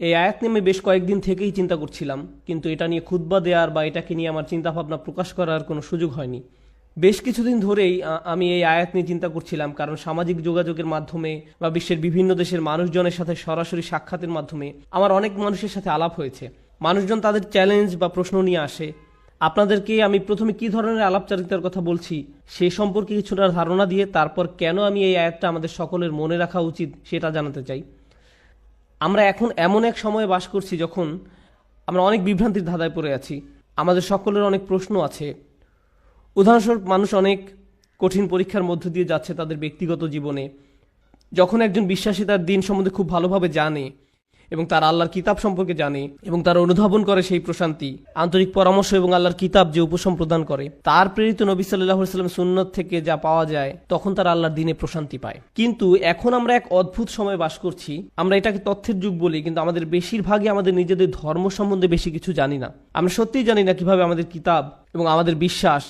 এই আয়াত নিয়ে আমি বেশ কয়েকদিন থেকেই চিন্তা করছিলাম, কিন্তু এটা নিয়ে খুতবা দেওয়ার বা এটাকে নিয়ে আমার চিন্তাভাবনা প্রকাশ করার কোনো সুযোগ হয়নি। বেশ কিছুদিন ধরেই আমি এই আয়াত নিয়ে চিন্তা করছিলাম, কারণ সামাজিক যোগাযোগের মাধ্যমে বা বিশ্বের বিভিন্ন দেশের মানুষজনের সাথে সরাসরি সাক্ষাতের মাধ্যমে আমার অনেক মানুষের সাথে আলাপ হয়েছে। মানুষজন তাদের চ্যালেঞ্জ বা প্রশ্ন নিয়ে আসে। আপনাদেরকে আমি প্রথমে কী ধরনের আলাপচারিতার কথা বলছি সে সম্পর্কে কিছুটা ধারণা দিয়ে তারপর কেন আমি এই আয়াতটা আমাদের সকলের মনে রাখা উচিত সেটা জানাতে চাই। আমরা এখন এমন এক সময়ে বাস করছি যখন আমরা অনেক বিভ্রান্তির ধাঁধায় পড়ে আছি। আমাদের সকলের অনেক প্রশ্ন আছে। উদাহরণস্বরূপ, মানুষ অনেক কঠিন পরীক্ষার মধ্য দিয়ে যাচ্ছে তাদের ব্যক্তিগত জীবনে। যখন একজন বিশ্বাসী তার দিন সম্বন্ধে খুব ভালোভাবে জানে এবং তার আল্লাহর কিতাব সম্পর্কে জানে এবং তার অনুধাবন করে সেই প্রশান্তি, আন্তরিক পরামর্শ এবং আল্লাহর কিতাব যে উপশম প্রদান করে, তার প্রেরিত নবী সাল্লাল্লাহু আলাইহি ওয়াসাল্লাম সুন্নত থেকে যা পাওয়া যায়, তখন তার আল্লাহর দিনে প্রশান্তি পায়। কিন্তু এখন আমরা এক অদ্ভুত সময় বাস করছি। আমরা এটাকে তথ্যের যুগ বলি, কিন্তু আমাদের বেশিরভাগই আমাদের নিজেদের ধর্ম সম্বন্ধে বেশি কিছু জানি না। আমরা সত্যিই জানি না কিভাবে আমাদের কিতাব এবং আমাদের বিশ্বাস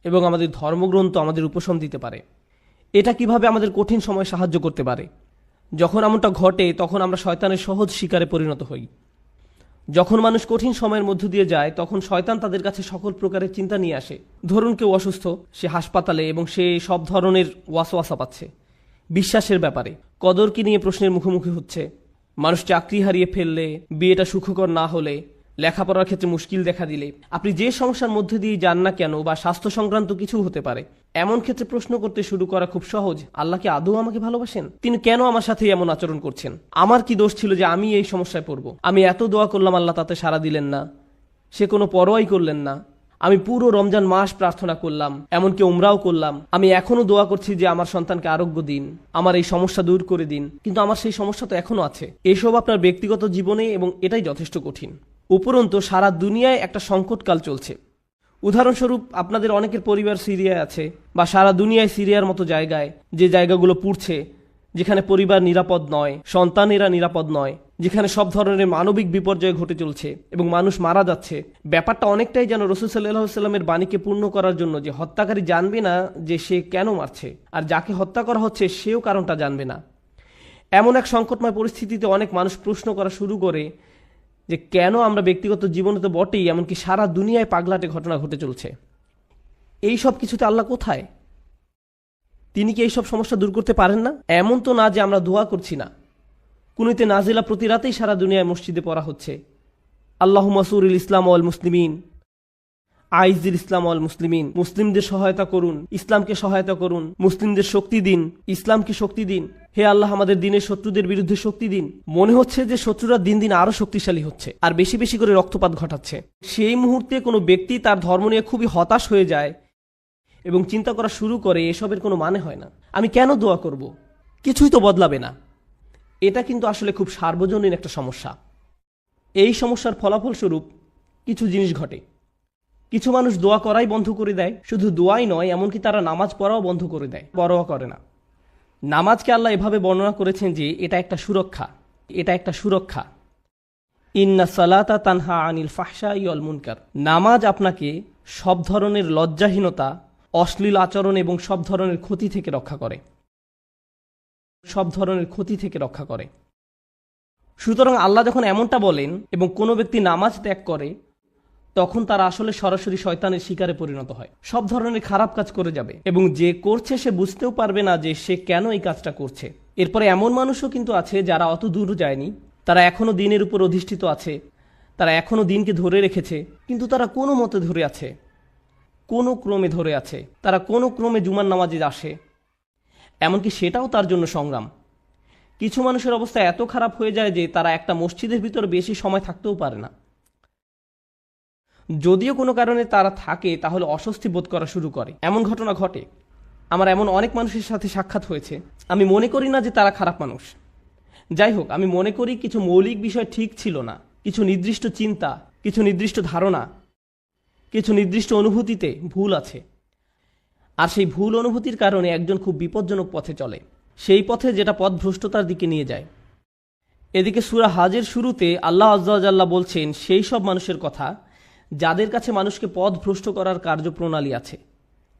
এবং আমাদের ধর্মগ্রন্থ আমাদের উপশম দিতে পারে। এটা কিভাবে আমাদের কঠিন সময় সাহায্য করতে পারে। যখন এমনটা ঘটে তখন আমরা শয়তানের সহজ শিকারে পরিণত হই। যখন মানুষ কঠিন সময়ের মধ্য দিয়ে যায় তখন শয়তান তাদের কাছে সকল প্রকারের চিন্তা নিয়ে আসে। ধরুন কেউ অসুস্থ, সে হাসপাতালে এবং সে সব ধরনের ওয়াসওয়াসা পাচ্ছে বিশ্বাসের ব্যাপারে, কদরকে নিয়ে প্রশ্নের মুখোমুখি হচ্ছে। মানুষ চাকরি হারিয়ে ফেললে, বিয়েটা সুখকর না হলে, লেখাপড়ার ক্ষেত্রে মুশকিল দেখা দিলে, আপনি যে সমস্যার মধ্যে দিয়ে যান না কেন, বা স্বাস্থ্য সংক্রান্ত কিছু হতে পারে, এমন ক্ষেত্রে প্রশ্ন করতে শুরু করা খুব সহজ। আল্লাহ কি আদৌ আমাকে ভালোবাসেন? তিনি কেন আমার সাথে এমন আচরণ করছেন? আমার কি দোষ ছিল যে আমি এই সমস্যায় পড়ব? আমি এত দোয়া করলাম, আল্লাহ তাতে সাড়া দিলেন না, সে কোনো পরোয়াই করলেন না। আমি পুরো রমজান মাস প্রার্থনা করলাম, এমনকি উমরাও করলাম, আমি এখনো দোয়া করছি যে আমার সন্তানকে আরোগ্য দিন, আমার এই সমস্যা দূর করে দিন, কিন্তু আমার সেই সমস্যা তো এখনো আছে। এসব আপনার ব্যক্তিগত জীবনে, এবং এটাই যথেষ্ট কঠিন। উপরন্তু সারা দুনিয়ায় একটা সংকটকাল চলছে। উদাহরণস্বরূপ, আপনাদের অনেকের পরিবার সিরিয়ায় আছে, বা সারা দুনিয়ায় সিরিয়ার মতো জায়গায়, যে জায়গাগুলো পুড়ছে, যেখানে পরিবার নিরাপদ নয়, সন্তানেরা নিরাপদ নয়, যেখানে সব ধরনের মানবিক বিপর্যয় ঘটে চলছে এবং মানুষ মারা যাচ্ছে। ব্যাপারটা অনেকটাই যেন রাসূল সাল্লাল্লাহু আলাইহি ওয়াসাল্লামের বাণীকে পূর্ণ করার জন্য, যে হত্যাকারী জানবে না যে সে কেন মারছে, আর যাকে হত্যা করা হচ্ছে সেও কারণটা জানবে না। এমন এক সংকটময় পরিস্থিতিতে অনেক মানুষ প্রশ্ন করা শুরু করে যে কেন আমরা ব্যক্তিগত জীবনে তো বটেই, এমনকি সারা দুনিয়ায় পাগলাটে ঘটনা ঘটে চলছে। এই সব কিছুতে আল্লাহ কোথায়? তিনি কি এইসব সমস্যা দূর করতে পারেন না? এমন তো না যে আমরা দোয়া করছি না। কুনুতে নাজিলা প্রতি রাতেই সারা দুনিয়ায় মসজিদে পড়া হচ্ছে, আল্লাহুম্মা সুরিল ইসলাম ওয়াল মুসলিমিন, আইজিল ইসলাম ওয়াল মুসলিমিন। মুসলিমদের সহায়তা করুন, ইসলামকে সহায়তা করুন, মুসলিমদের শক্তি দিন, ইসলামকে শক্তি দিন। হে আল্লাহ, আমাদের দিনের শত্রুদের বিরুদ্ধে শক্তি দিন। মনে হচ্ছে যে শত্রুরা দিন দিন আরো শক্তিশালী হচ্ছে আর বেশি বেশি করে রক্তপাত ঘটাচ্ছে। সেই মুহূর্তে কোনো ব্যক্তি তার ধর্ম নিয়ে খুবই হতাশ হয়ে যায় এবং চিন্তা করা শুরু করে এসবের কোনো মানে হয় না, আমি কেন দোয়া করব, কিছুই তো বদলাবে না। এটা কিন্তু আসলে খুব সার্বজনীন একটা সমস্যা। এই সমস্যার ফলাফল স্বরূপ কিছু জিনিস ঘটে। কিছু মানুষ দোয়া করাই বন্ধ করে দেয়। শুধু দোয়াই নয়, এমনকি তারা নামাজ পড়াও বন্ধ করে দেয়, পরোয়া করে না। নামাজকে আল্লাহ এভাবে বর্ণনা করেছেন যে এটা একটা সুরক্ষা, এটা একটা সুরক্ষা। ইন্না সালাতা তানহা আনিল ফাহশাই ওয়াল মুনকার। নামাজ আপনাকে সব ধরনের লজ্জাহীনতা, অশ্লীল আচরণ এবং সব ধরনের ক্ষতি থেকে রক্ষা করে, সব ধরনের ক্ষতি থেকে রক্ষা করে। সুতরাং আল্লাহ যখন এমনটা বলেন এবং কোনো ব্যক্তি নামাজ ত্যাগ করে, তখন তারা আসলে সরাসরি শয়তানের শিকারে পরিণত হয়, সব ধরনের খারাপ কাজ করে যাবে এবং যে করছে সে বুঝতেও পারবে না যে সে কেন এই কাজটা করছে। এরপরে এমন মানুষও কিন্তু আছে যারা অত দূর যায়নি, তারা এখনো দিনের উপর অধিষ্ঠিত আছে, তারা এখনো দিনকে ধরে রেখেছে, কিন্তু তারা কোনো মতে ধরে আছে, কোনো ক্রমে ধরে আছে, তারা কোনো ক্রমে জুমার নামাজে আসে, এমনকি সেটাও তার জন্য সংগ্রাম। কিছু মানুষের অবস্থা এত খারাপ হয়ে যায় যে তারা একটা মসজিদের ভিতর বেশি সময় থাকতেও পারে না। যদিও কোনো কারণে তারা থাকে, তাহলে অস্বস্তি বোধ করা শুরু করে। এমন ঘটনা ঘটে। আমার এমন অনেক মানুষের সাথে সাক্ষাৎ হয়েছে। আমি মনে করি না যে তারা খারাপ মানুষ। যাই হোক, আমি মনে করি কিছু মৌলিক বিষয় ঠিক ছিল না, কিছু নির্দিষ্ট চিন্তা, কিছু নির্দিষ্ট ধারণা, কিছু নির্দিষ্ট অনুভূতিতে ভুল আছে। আর সেই ভুল অনুভূতির কারণে একজন খুব বিপজ্জনক পথে চলে, সেই পথে যেটা পথভ্রষ্টতার দিকে নিয়ে যায়। এদিকে সূরা হাজের শুরুতে আল্লাহ আযজা ওয়া জাল্লা বলছেন সেই সব মানুষের কথা যাদের কাছে মানুষকে পথভ্রষ্ট করার কার্যপ্রণালী আছে,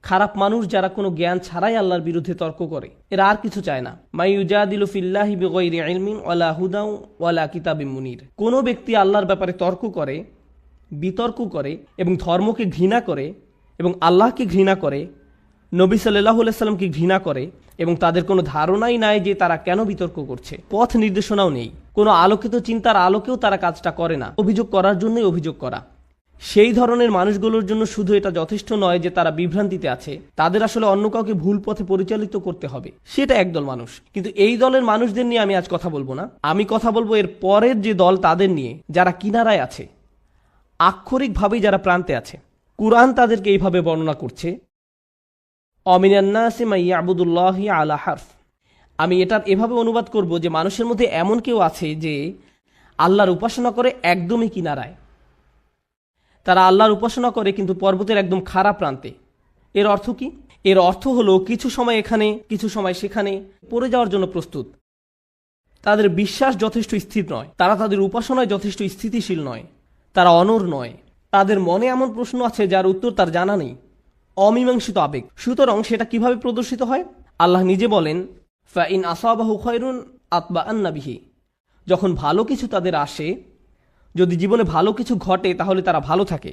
খারাপ মানুষ যারা কোনো জ্ঞান ছাড়াই আল্লাহর বিরুদ্ধে তর্ক করে, এরা আর কিছু চায় না। মাই ইউজাদিলু ফিল্লাহি বিগাইরি ইলমিন ওয়ালা হুদাও ওয়ালা কিতাবিম মুনির। কোনো ব্যক্তি আল্লাহর ব্যাপারে তর্ক করে, বিতর্ক করে এবং ধর্মকে ঘৃণা করে এবং আল্লাহকে ঘৃণা করে, নবী সাল্লাল্লাহু আলাইহি সাল্লামকে ঘৃণা করে এবং তাদের কোনো ধারণাই নাই যে তারা কেন বিতর্ক করছে, পথ নির্দেশনাও নেই, কোনো আলোকিত চিন্তার আলোকেও তারা কাজটা করে না, অভিযোগ করার জন্যই অভিযোগ করা। সেই ধরনের মানুষগুলোর জন্য শুধু এটা যথেষ্ট নয় যে তারা বিভ্রান্তিতে আছে, তাদের আসলে অন্য কাউকে ভুল পথে পরিচালিত করতে হবে। সেটা একদল মানুষ। কিন্তু এই দলের মানুষদের নিয়ে আমি আজ কথা বলবো না। আমি কথা বলবো এর পরের যে দল, তাদের নিয়ে, যারা কিনারায় আছে, আক্ষরিকভাবেই যারা প্রান্তে আছে। কুরআন তাদেরকে এইভাবে বর্ণনা করছে, অমিনান নাসি মান ইয়াবুদুল্লাহি আলা হারফ। আমি এটার এভাবে অনুবাদ করব যে মানুষের মধ্যে এমন কেউ আছে যে আল্লাহর উপাসনা করে একদমই কিনারায়। তারা আল্লাহর উপাসনা করে কিন্তু পর্বতের একদম খারাপ প্রান্তে। এর অর্থ কি? এর অর্থ হলো কিছু সময় এখানে, কিছু সময় সেখানে পড়ে যাওয়ার জন্য প্রস্তুত। তাদের বিশ্বাস যথেষ্ট স্থির নয়, তারা তাদের উপাসনায় যথেষ্ট স্থিতিশীল নয়, তারা অনড় নয়। তাদের মনে এমন প্রশ্ন আছে যার উত্তর তার জানা নেই, অমীমাংসিত আবেগ। সুতরাং সেটা কিভাবে প্রদর্শিত হয়? আল্লাহ নিজে বলেন, ফাইন আসাবাহু খায়রুন আতবাআন্না বিহি। যখন ভালো কিছু তাদের আসে, যদি জীবনে ভালো কিছু ঘটে, তাহলে তারা ভালো থাকে।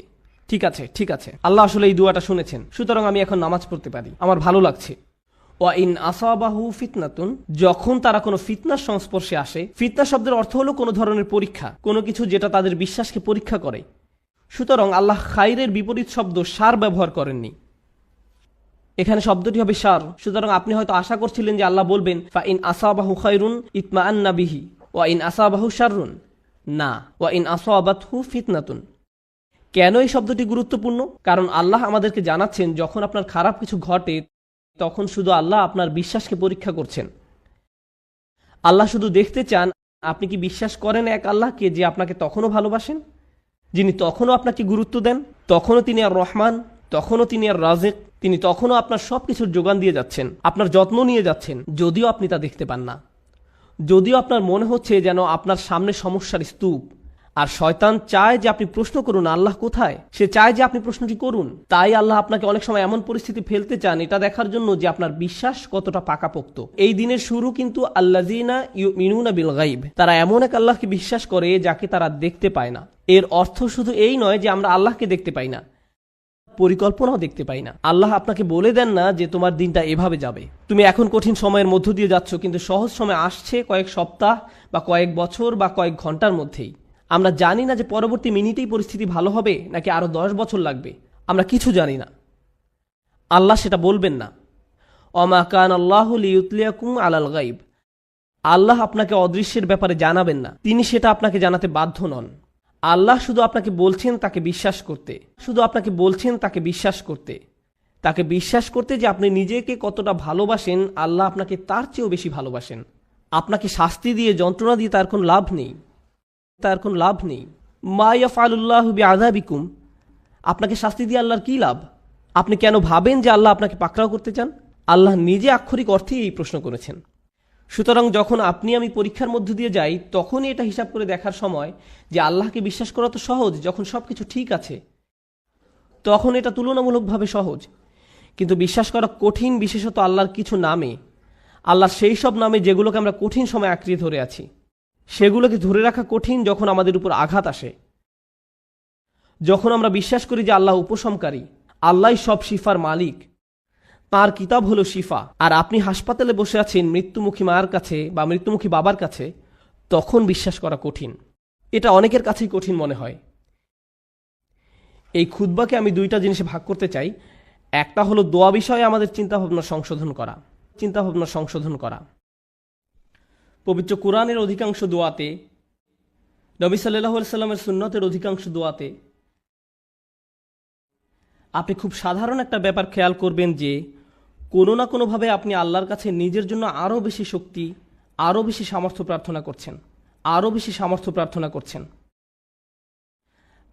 ঠিক আছে, ঠিক আছে, আল্লাহ আসলে এই দুয়াটা শুনেছেন, সুতরাং আমি এখন নামাজ পড়তে পারি, আমার ভালো লাগছে। ওয়া ইন আসাবাহু ফিতনাতুন, যখন তারা কোনো ফিতনার সংস্পর্শে আসে। ফিতনা শব্দের অর্থ হলো কোনো ধরনের পরীক্ষা, কোনো কিছু যেটা তাদের বিশ্বাসকে পরীক্ষা করে। সুতরাং আল্লাহ খাইরের বিপরীত শব্দ সার ব্যবহার করেননি, এখানে শব্দটি হবে সার। সুতরাং আপনি হয়তো আশা করছিলেন যে আল্লাহ বলবেন ফা ইন আসাবাহু খায়রুন ইতমাআন্না বিহি ওয়া ইন আসাবাহু শাররুন। না, ওয়া ইন আসাবাতহু ফিতনাতুন। কেন এই শব্দটি গুরুত্বপূর্ণ? কারণ আল্লাহ আমাদেরকে জানাচ্ছেন, যখন আপনার খারাপ কিছু ঘটে, তখন শুধু আল্লাহ আপনার বিশ্বাসকে পরীক্ষা করছেন। আল্লাহ শুধু দেখতে চান আপনি কি বিশ্বাস করেন এক আল্লাহকে যে আপনাকে তখনও ভালোবাসেন, যিনি তখনও আপনাকে গুরুত্ব দেন, তখনও তিনি আর রহমান, তখনও তিনি আর রাজেক, তিনি তখনও আপনার সব কিছুর যোগান দিয়ে যাচ্ছেন, আপনার যত্ন নিয়ে যাচ্ছেন, যদিও আপনি তা দেখতে পান না, যদিও আপনার মনে হচ্ছে যেন আপনার সামনে সমস্যার স্তূপ। আর শয়তান চায় যে আপনি প্রশ্ন করুন আল্লাহ কোথায়, সে চায় যে আপনি প্রশ্নটি করুন। তাই আল্লাহ আপনাকে অনেক সময় এমন পরিস্থিতি ফেলতে চান, এটা দেখার জন্য যে আপনার বিশ্বাস কতটা পাকাপোক্ত। এই দিনের শুরু কিন্তু আল্লাযিনা ইউমিনুনা বিল গায়ব, তারা এমন এক আল্লাহকে বিশ্বাস করে যাকে তারা দেখতে পায় না। এর অর্থ শুধু এই নয় যে আমরা আল্লাহকে দেখতে পাই না, পরিকল্পনাও দেখতে পাই না। আল্লাহ আপনাকে বলে দেন না যে তোমার দিনটা এভাবে যাবে, তুমি এখন কঠিন সময়ের মধ্য দিয়ে যাচ্ছ, কিন্তু সহজ সময় আসছে কয়েক সপ্তাহ বা কয়েক বছর বা কয়েক ঘন্টার মধ্যেই। আমরা জানি না যে পরবর্তী মিনিটেই পরিস্থিতি ভালো হবে নাকি আরো 10 বছর লাগবে, আমরা কিছু জানি না। আল্লাহ সেটা বলবেন না। ওমা কান আল্লাহু লিইউতলিয়াকুম আলাল গায়ব, আল্লাহ আপনাকে অদৃশ্যের ব্যাপারে জানাবেন না, তিনি সেটা আপনাকে জানাতে বাধ্য নন। আল্লাহ শুধু আপনাকে বলছেন তাকে বিশ্বাস করতে, শুধু আপনাকে বলছেন তাকে বিশ্বাস করতে, তাকে বিশ্বাস করতে যে আপনি নিজেকে কতটা ভালোবাসেন, আল্লাহ আপনাকে তার চেয়েও বেশি ভালোবাসেন। আপনাকে শাস্তি দিয়ে, যন্ত্রণা দিয়ে তার কোনো লাভ নেই, তার কোনো লাভ নেই। মা ইয়াফআলুল্লাহু বিআযাবিকুম, আপনাকে শাস্তি দিয়ে আল্লাহর কি লাভ? আপনি কেন ভাবেন যে আল্লাহ আপনাকে পাকড়াও করতে চান? আল্লাহ নিজে আক্ষরিক অর্থেই এই প্রশ্ন করেছেন। সুতরাং যখন আপনি আমি পরীক্ষার মধ্য দিয়ে যাই, তখনই এটা হিসাব করে দেখার সময় যে আল্লাহকে বিশ্বাস করা তো সহজ, যখন সব কিছু ঠিক আছে তখন এটা তুলনামূলকভাবে সহজ। কিন্তু বিশ্বাস করা কঠিন, বিশেষত আল্লাহর কিছু নামে, আল্লাহর সেই সব নামে যেগুলোকে আমরা কঠিন সময় আঁকড়িয়ে ধরে আছি, সেগুলোকে ধরে রাখা কঠিন যখন আমাদের উপর আঘাত আসে। যখন আমরা বিশ্বাস করি যে আল্লাহ উপশমকারী, আল্লাহই সব শিফার মালিক, তার কিতাব হলো শিফা, আর আপনি হাসপাতালে বসে আছেন মৃত্যুমুখী মায়ের কাছে বা মৃত্যুমুখী বাবার কাছে, তখন বিশ্বাস করা কঠিন। এটা অনেকের কাছেই কঠিন মনে হয়। এই খুতবাকে আমি দুইটা জিনিসে ভাগ করতে চাই। একটা হলো দোয়া বিষয়ে আমাদের চিন্তাভাবনা সংশোধন করা। পবিত্র কুরআনের অধিকাংশ দোয়াতে, নবী সাল্লাল্লাহু আলাইহি সাল্লামের সুন্নতের অধিকাংশ দোয়াতে আপনি খুব সাধারণ একটা ব্যাপার খেয়াল করবেন যে কোনো না কোনোভাবে আপনি আল্লাহর কাছে নিজের জন্য আরও বেশি শক্তি, আরও বেশি সামর্থ্য প্রার্থনা করছেন।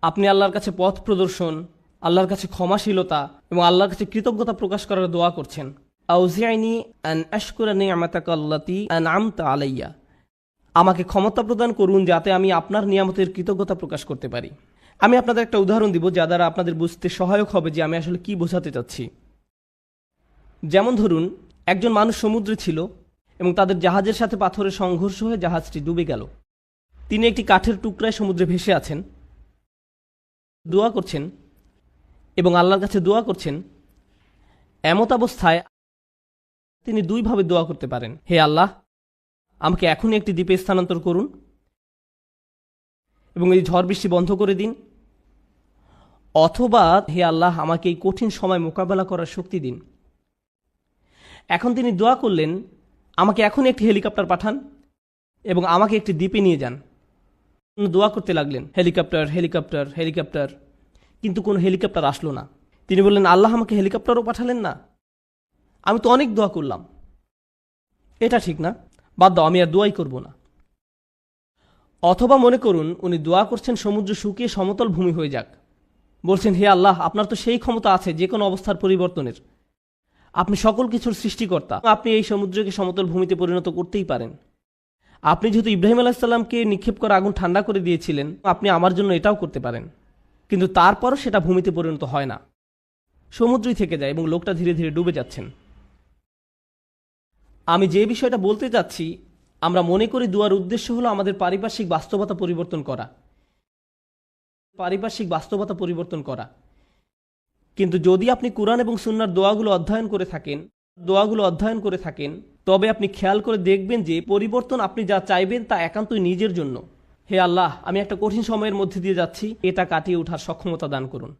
আপনি আল্লাহর কাছে পথ প্রদর্শন, আল্লাহর কাছে ক্ষমাশীলতা এবং আল্লাহর কাছে কৃতজ্ঞতা প্রকাশ করার দোয়া করছেন। আউজিআনি আন আশকুরা নি'মাতাকা আল্লাতী আন'আমতা আলাইয়া, আমাকে ক্ষমতা প্রদান করুন যাতে আমি আপনার নিয়ামতের কৃতজ্ঞতা প্রকাশ করতে পারি। আমি আপনাদের একটা উদাহরণ দিব যা দ্বারা আপনাদের বুঝতে সহায়ক হবে যে আমি আসলে কি বোঝাতে চাচ্ছি। যেমন ধরুন, একজন মানুষ সমুদ্রে ছিল এবং তাদের জাহাজের সাথে পাথরের সংঘর্ষ হয়ে জাহাজটি ডুবে গেল। তিনি একটি কাঠের টুকরায় সমুদ্রে ভেসে আছেন, দোয়া করছেন এবং আল্লাহর কাছে দোয়া করছেন। এমত অবস্থায় তিনি দুইভাবে দোয়া করতে পারেন: হে আল্লাহ, আমাকে এখনই একটি দ্বীপে স্থানান্তর করুন এবং এই ঝড় বৃষ্টি বন্ধ করে দিন, অথবা হে আল্লাহ, আমাকে এই কঠিন সময় মোকাবেলা করার শক্তি দিন। এখন তিনি দোয়া করলেন, আমাকে এখনই একটি হেলিকপ্টার পাঠান এবং আমাকে একটি দ্বীপে নিয়ে যান। দোয়া করতে লাগলেন, হেলিকপ্টার হেলিকপ্টার হেলিকপ্টার, কিন্তু কোনো হেলিকপ্টার আসলো না। তিনি বললেন, আল্লাহ, আমাকে হেলিকপ্টারও পাঠালেন না, আমি তো অনেক দোয়া করলাম, এটা ঠিক না, বাদ দাও, আমি আর দোয়াই করব না। অথবা মনে করুন উনি দোয়া করছেন সমুদ্র শুকিয়ে সমতল ভূমি হয়ে যাক, বলছেন, হে আল্লাহ, আপনার তো সেই ক্ষমতা আছে যে কোনো অবস্থার পরিবর্তনের, আপনি সকল কিছুর সৃষ্টিকর্তা, আপনি এই সমুদ্রকে সমতল ভূমিতে পরিণত করতেই পারেন। আপনি যেহেতু ইব্রাহিম আলাইহিসসালামকে নিক্ষেপ করা আগুন ঠান্ডা করে দিয়েছিলেন, আপনি আমার জন্য এটাও করতে পারেন। কিন্তু তারপরও সেটা ভূমিতে পরিণত হয় না, সমুদ্রই থেকে যায় এবং লোকটা ধীরে ধীরে ডুবে যাচ্ছেন। আমি যে বিষয়টা বলতে চাচ্ছি, আমরা মনে করি দোয়ার উদ্দেশ্য হলো আমাদের পারিপার্শ্বিক বাস্তবতা পরিবর্তন করা। কিন্তু যদি আপনি কুরআন এবং সুন্নাহর দোয়াগুলো অধ্যয়ন করে থাকেন, তবে আপনি খেয়াল করে দেখবেন যে পরিবর্তন আপনি যা চাইবেন তা একান্তই নিজের জন্য। হে আল্লাহ, আমি একটা কঠিন সময়ের মধ্যে দিয়ে যাচ্ছি, এটা কাটিয়ে ওঠার সক্ষমতা দান করুন।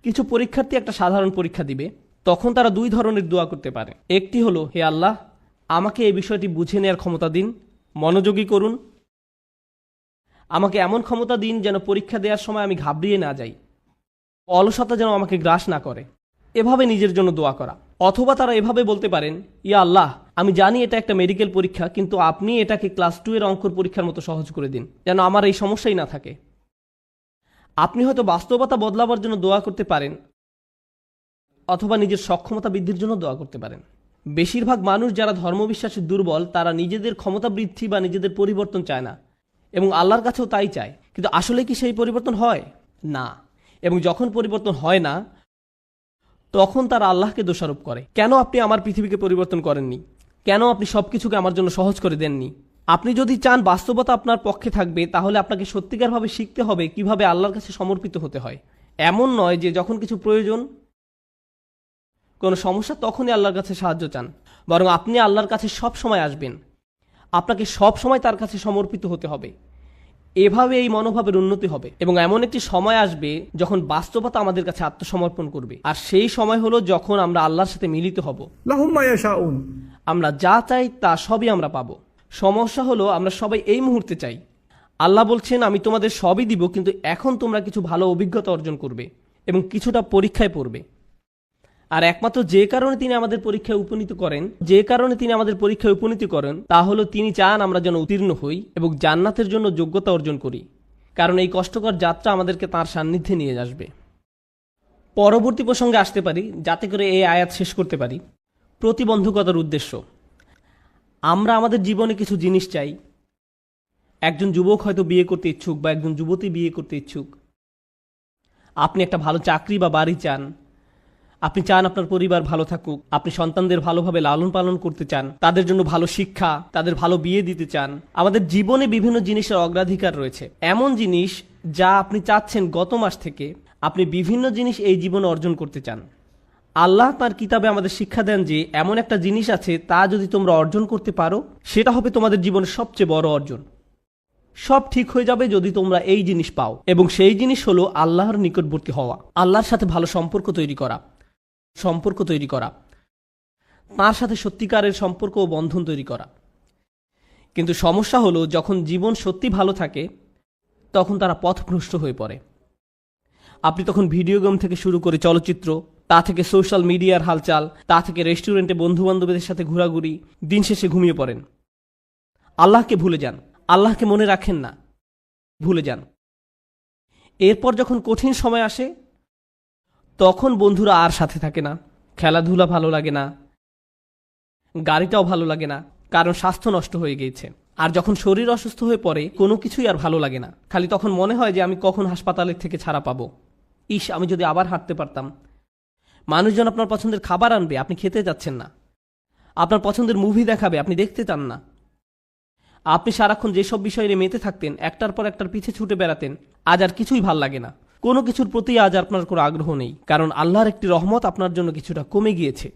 কিছু পরীক্ষার্থী একটা সাধারণ পরীক্ষা দিবে, তখন তারা দুই ধরনের দোয়া করতে পারে। একটি হলো, হে আল্লাহ, আমাকে এই বিষয়টি বুঝে নেওয়ার ক্ষমতা দিন, মনোযোগী করুন, আমাকে এমন ক্ষমতা দিন যেন পরীক্ষা দেওয়ার সময় আমি ঘাবড়িয়ে না যাই, অলসতা যেন আমাকে গ্রাস না করে, এভাবে নিজের জন্য দোয়া করা। অথবা তারা এভাবে বলতে পারেন, ইয়া আল্লাহ, আমি জানি এটা একটা মেডিকেল পরীক্ষা, কিন্তু আপনি এটাকে ক্লাস 2 এর অঙ্কর পরীক্ষার মতো সহজ করে দিন, যেন আমার এই সমস্যাই না থাকে। আপনি হয়তো বাস্তবতা বদলাবার জন্য দোয়া করতে পারেন, অথবা নিজের সক্ষমতা বৃদ্ধির জন্য দোয়া করতে পারেন। বেশিরভাগ মানুষ যারা ধর্মবিশ্বাসে দুর্বল, তারা নিজেদের ক্ষমতা বৃদ্ধি বা নিজেদের পরিবর্তন চায় না, এবং আল্লাহর কাছেও তাই চায়। কিন্তু আসলে কি সেই পরিবর্তন হয় না? এবং যখন পরিবর্তন হয় না, তখন তারা আল্লাহকে দোষারোপ করে, কেন আপনি আমার পৃথিবীকে পরিবর্তন করেননি, কেন আপনি সবকিছুকে আমার জন্য সহজ করে দেননি। আপনি যদি চান বাস্তবতা আপনার পক্ষে থাকবে, তাহলে আপনাকে সত্যিকারভাবে শিখতে হবে কিভাবে আল্লাহর কাছে সমর্পিত হতে হয়। এমন নয় যে যখন কিছু প্রয়োজন, কোনো সমস্যা, তখনই আল্লাহর কাছে সাহায্য চান, বরং আপনি আল্লাহর কাছে সব সময় আসবেন, আপনাকে সব সময় তার কাছে সমর্পিত হতে হবে। এভাবে এই মনোভাবের উন্নতি হবে এবং এমন একটি সময় আসবে যখন বাস্তবতা আমাদের কাছে আত্মসমর্পণ করবে, আর সেই সময় হলো যখন আমরা আল্লাহর সাথে মিলিত হব। লাহুম মা ইয়াশাউন, আমরা যা চাই তা সবই আমরা পাবো। সমস্যা হলো আমরা সবাই এই মুহূর্তে চাই। আল্লাহ বলছেন, আমি তোমাদের সবই দিব, কিন্তু এখন তোমরা কিছু ভালো অভিজ্ঞতা অর্জন করবে এবং কিছুটা পরীক্ষায় পড়বে। আর একমাত্র যে কারণে তিনি আমাদের পরীক্ষায় উপনীত করেন তা হলো তিনি চান আমরা যেন উত্তীর্ণ হই এবং জান্নাতের জন্য যোগ্যতা অর্জন করি, কারণ এই কষ্টকর যাত্রা আমাদেরকে তাঁর সান্নিধ্যে নিয়ে আসবে। পরবর্তী প্রসঙ্গে আসতে পারি, যাতে করে এই আয়াত শেষ করতে পারি। প্রতিবন্ধকতার উদ্দেশ্য। আমরা আমাদের জীবনে কিছু জিনিস চাই। একজন যুবক হয়তো বিয়ে করতে ইচ্ছুক বা একজন যুবতী বিয়ে করতে ইচ্ছুক। আপনি একটা ভালো চাকরি বা বাড়ি চান, আপনি চান আপনার পরিবার ভালো থাকুক, আপনি সন্তানদের ভালোভাবে লালন পালন করতে চান, তাদের জন্য ভালো শিক্ষা, তাদের ভালো বিয়ে দিতে চান। আমাদের জীবনে বিভিন্ন জিনিসের অগ্রাধিকার রয়েছে, এমন জিনিস যা আপনি চাচ্ছেন গত মাস থেকে। আপনি বিভিন্ন জিনিস এই জীবনে অর্জন করতে চান। আল্লাহ তার কিতাবে আমাদের শিক্ষা দেন যে এমন একটা জিনিস আছে, তা যদি তোমরা অর্জন করতে পারো, সেটা হবে তোমাদের জীবনের সবচেয়ে বড় অর্জন। সব ঠিক হয়ে যাবে যদি তোমরা এই জিনিস পাও, এবং সেই জিনিস হলো আল্লাহর নিকটবর্তী হওয়া, আল্লাহর সাথে ভালো সম্পর্ক তৈরি করা, তার সাথে সত্যিকারের সম্পর্ক ও বন্ধন তৈরি করা। কিন্তু সমস্যা হলো যখন জীবন সত্যি ভালো থাকে, তখন তারা পথভ্রষ্ট হয়ে পড়ে। আপনি তখন ভিডিও গেম থেকে শুরু করে চলচ্চিত্র, তা থেকে সোশ্যাল মিডিয়ার হালচাল, তা থেকে রেস্টুরেন্টে বন্ধু বান্ধবদের সাথে ঘোরাঘুরি, দিন শেষে ঘুমিয়ে পড়েন। আল্লাহকে ভুলে যান, আল্লাহকে মনে রাখেন না, ভুলে যান। এরপর যখন কঠিন সময় আসে, তখন বন্ধুরা আর সাথে থাকে না, খেলাধুলা ভালো লাগে না, গাড়িটাও ভালো লাগে না, কারণ স্বাস্থ্য নষ্ট হয়ে গিয়েছে। আর যখন শরীর অসুস্থ হয়ে পড়ে, কোনো কিছুই আর ভালো লাগে না, খালি তখন মনে হয় যে আমি কখন হাসপাতালের থেকে ছাড়া পাবো। ইস, আমি যদি আবার হাঁটতে পারতাম, মানুষজন আপনার পছন্দের খাবার আনবে, আপনি খেতে যাচ্ছেন না। আপনার পছন্দের মুভি দেখাবে, আপনি দেখতে চান না। আপনি সারাক্ষণ যেসব বিষয় নিয়ে মেতে থাকতেন, একটার পর একটার পিছে ছুটে বেড়াতেন, আজ আর কিছুই ভাল লাগে না। কোনো কিছুর প্রতি আজ আপনার কোনো আগ্রহ নেই, কারণ আল্লাহর একটি রহমত আপনার জন্য কিছুটা কমে গিয়েছে।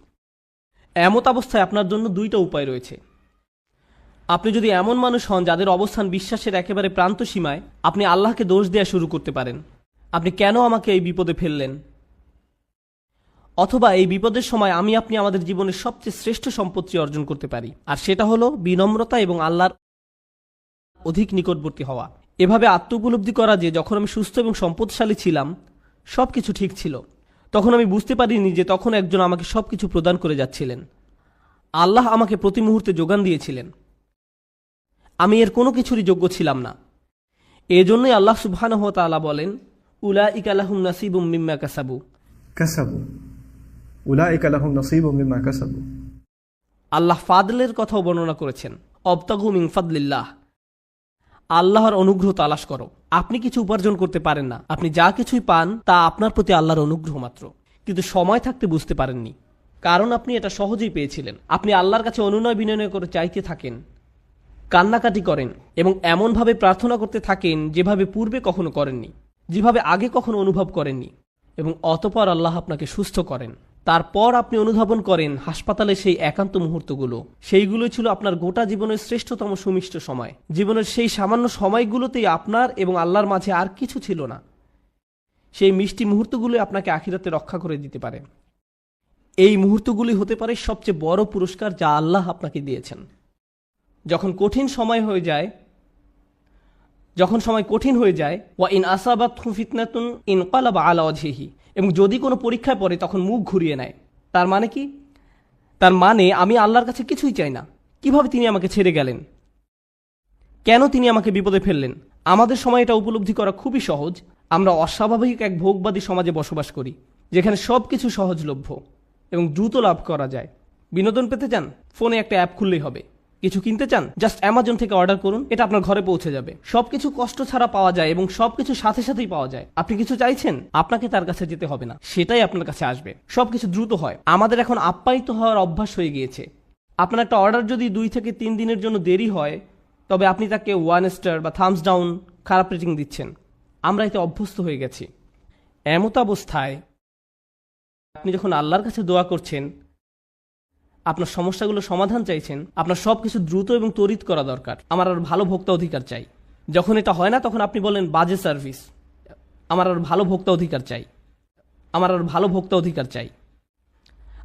এমত অবস্থায় আপনার জন্য দুইটা উপায় রয়েছে। আপনি যদি এমন মানুষ হন যাদের অবস্থান বিশ্বাসের একেবারে প্রান্ত সীমায়, আপনি আল্লাহকে দোষ দেওয়া শুরু করতে পারেন, আপনি কেন আমাকে এই বিপদে ফেললেন। অথবা এই বিপদের সময় আপনি আমাদের জীবনের সবচেয়ে শ্রেষ্ঠ সম্পত্তি অর্জন করতে পারি, আর সেটা হলো বিনম্রতা এবং আল্লাহর অধিক নিকটবর্তী হওয়া। এভাবে আত্ম উপলব্ধি করা যে যখন আমি সুস্থ এবং সম্পদশালী ছিলাম, সব কিছু ঠিক ছিল, তখন আমি বুঝতে পারিনি যে তখন একজন আমাকে সব কিছু প্রদান করে যাচ্ছিলেন। আল্লাহ আমাকে প্রতি মুহূর্তে যোগান দিয়েছিলেন। আমি এর কোনো কিছুরই যোগ্য ছিলাম না। এজন্যই আল্লাহ সুবহানাহু ওয়া তাআলা বলেন, উলাইকা লাহুম নাসিবুম মিম্মা কাসাবু। আল্লাহ ফাদলের কথাও বর্ণনা করেছেন, অবতাগু মিন ফাদলিল্লাহ। আল্লাহর অনুগ্রহ তালাশ করো। আপনি কিছু উপার্জন করতে পারেন না, আপনি যা কিছুই পান তা আপনার প্রতি আল্লাহর অনুগ্রহ মাত্র। কিন্তু সময় থাকতে বুঝতে পারেননি, কারণ আপনি এটা সহজেই পেয়েছিলেন। আপনি আল্লাহর কাছে অনুনয় বিনয় করে চাইতে থাকেন, কান্নাকাটি করেন এবং এমনভাবে প্রার্থনা করতে থাকেন যেভাবে পূর্বে কখনো করেননি, যেভাবে আগে কখনো অনুভব করেননি, এবং অতঃপর আল্লাহ আপনাকে সুস্থ করেন। তারপর আপনি অনুধাবন করেন হাসপাতালে সেই একান্ত মুহূর্তগুলো, সেইগুলোই ছিল আপনার গোটা জীবনের শ্রেষ্ঠতম সুমিষ্ট সময়। জীবনের সেই সামান্য সময়গুলোতেই আপনার এবং আল্লাহর মাঝে আর কিছু ছিল না। সেই মিষ্টি মুহূর্তগুলো আপনাকে আখিরাতে রক্ষা করে দিতে পারে। এই মুহূর্তগুলি হতে পারে সবচেয়ে বড় পুরস্কার যা আল্লাহ আপনাকে দিয়েছেন। যখন সময় কঠিন হয়ে যায়, ওয়া ইন আসাবাতহু ফিতনাতুন ইনকালাবা আলা ওয়াজহিহি, এবং যদি কোনো পরীক্ষায় পড়ে তখন মুখ ঘুরিয়ে নেয়। তার মানে কি? তার মানে আমি আল্লাহর কাছে কিছুই চাই না। কিভাবে তিনি আমাকে ছেড়ে গেলেন? কেন তিনি আমাকে বিপদে ফেললেন? আমাদের সময় এটা উপলব্ধি করা খুবই সহজ। আমরা অস্বাভাবিক এক ভোগবাদী সমাজে বসবাস করি, যেখানে সব কিছু সহজলভ্য এবং দ্রুত লাভ করা যায়। বিনোদন পেতে চান? ফোনে একটা অ্যাপ খুললেই হবে। কিছু কিনতে চান? জাস্ট অ্যামাজন থেকে অর্ডার করুন, এটা আপনার ঘরে পৌঁছে যাবে। সবকিছু কষ্ট ছাড়া পাওয়া যায় এবং সবকিছু সাথে সাথেই পাওয়া যায়। আপনি কিছু চাইছেন, আপনাকে তার কাছে যেতে হবে না, সেটাই আপনার কাছে আসবে। সবকিছু দ্রুত হয়। আমাদের এখন আপ্যায়িত হওয়ার অভ্যাস হয়ে গিয়েছে। আপনার একটা অর্ডার যদি 2 থেকে 3 দিনের জন্য দেরি হয়, তবে আপনি তাকে 1 স্টার বা থামস ডাউন খারাপ রেটিং দিচ্ছেন। আমরা এতে অভ্যস্ত হয়ে গেছি। এমত অবস্থায় আপনি যখন আল্লাহর কাছে দোয়া করছেন, আপনার সমস্যাগুলো সমাধান চাইছেন, আপনার সবকিছু দ্রুত এবং তড়িৎ করা দরকার। আমার আর ভালো ভোক্তা অধিকার চাই। যখন এটা হয় না, তখন আপনি বলেন বাজে সার্ভিস। আমার আর ভালো ভোক্তা অধিকার চাই, আমার আর ভালো ভোক্তা অধিকার চাই।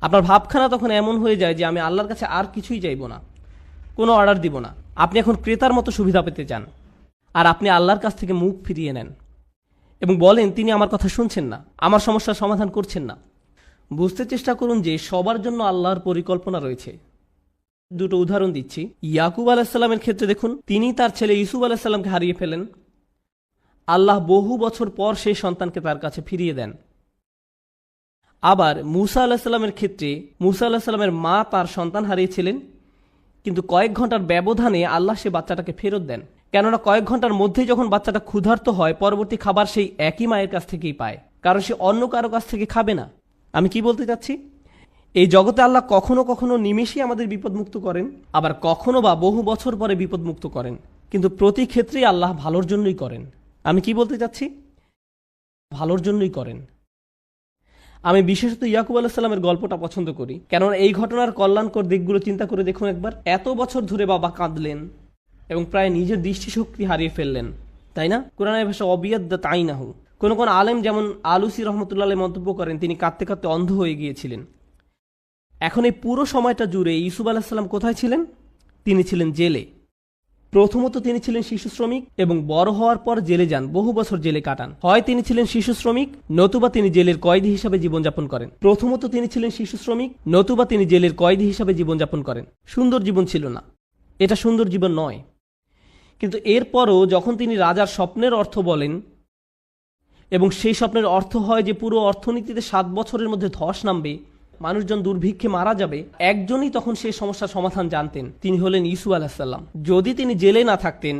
আপনার ভাবখানা তখন এমন হয়ে যায় যে আমি আল্লাহর কাছে আর কিছুই চাইব না, কোনো অর্ডার দিব না। আপনি এখন ক্রেতার মতো সুবিধা পেতে চান, আর আপনি আল্লাহর কাছ থেকে মুখ ফিরিয়ে নেন এবং বলেন তিনি আমার কথা শুনছেন না, আমার সমস্যার সমাধান করছেন না। বুঝতে চেষ্টা করুন যে সবার জন্য আল্লাহর পরিকল্পনা রয়েছে। দুটো উদাহরণ দিচ্ছি। ইয়াকুব আলাইসাল্লামের ক্ষেত্রে দেখুন, তিনি তার ছেলে ইউসুফ আলাইসাল্লামকে হারিয়ে ফেলেন। আল্লাহ বহু বছর পর সেই সন্তানকে তার কাছে ফিরিয়ে দেন। আবার মুসা আলাহিসাল্লামের ক্ষেত্রে মুসা আলাহিসাল্লামের মা তার সন্তান হারিয়েছিলেন, কিন্তু কয়েক ঘন্টার ব্যবধানে আল্লাহ সে বাচ্চাটাকে ফেরত দেন। কেননা কয়েক ঘন্টার মধ্যেই যখন বাচ্চাটা ক্ষুধার্ত হয়, পরবর্তী খাবার সেই একই মায়ের কাছ থেকেই পায়, কারণ সে অন্য কারো কাছ থেকে খাবে না। আমি কি বলতে চাচ্ছি? এই জগতে আল্লাহ কখনো কখনো নিমেষেই আমাদের বিপদমুক্ত করেন, আবার কখনো বা বহু বছর পরে বিপদমুক্ত করেন, কিন্তু প্রতি ক্ষেত্রেই আল্লাহ ভালোর জন্যই করেন। আমি কি বলতে চাচ্ছি? ভালোর জন্যই করেন। আমি বিশেষত ইয়াকুব আলাইসাল্লামের গল্পটা পছন্দ করি, কেননা এই ঘটনার কল্যাণকর দিকগুলো চিন্তা করে দেখুন একবার। এত বছর ধরে বাবা কাঁদলেন এবং প্রায় নিজের দৃষ্টিশক্তি হারিয়ে ফেললেন, তাই না? কোরআনের ভাষা অবিয়াদ্দা তাই না হু। কোন আলেম যেমন আলুসি রহমতুল্লাহ মন্তব্য করেন তিনি কাঁদতে কাঁদতে অন্ধ হয়ে গিয়েছিলেন। এখন এই পুরো সময়টা জুড়ে ইউসুফ আলাহিসাল্লাম কোথায় ছিলেন? তিনি ছিলেন জেলে। প্রথমত তিনি ছিলেন শিশু শ্রমিক এবং বড় হওয়ার পর জেলে যান, বহু বছর জেলে কাটান। হয় তিনি ছিলেন শিশু শ্রমিক, নতুবা তিনি জেলের কয়েদি হিসাবে জীবনযাপন করেন। প্রথমত তিনি ছিলেন শিশু শ্রমিক, নতুবা তিনি জেলের কয়েদি হিসাবে জীবনযাপন করেন। সুন্দর জীবন ছিল না, এটা সুন্দর জীবন নয়। কিন্তু এরপরও যখন তিনি রাজার স্বপ্নের অর্থ বলেন এবং সেই স্বপ্নের অর্থ হয় যে পুরো অর্থনীতিতে 7 বছরের মধ্যে ধস নামবে, মানুষজন দুর্ভিক্ষে মারা যাবে, একজনই তখন সেই সমস্যার সমাধান জানতেন, তিনি হলেন ইউসুফ আলাইহিসসালাম। যদি তিনি জেলে না থাকতেন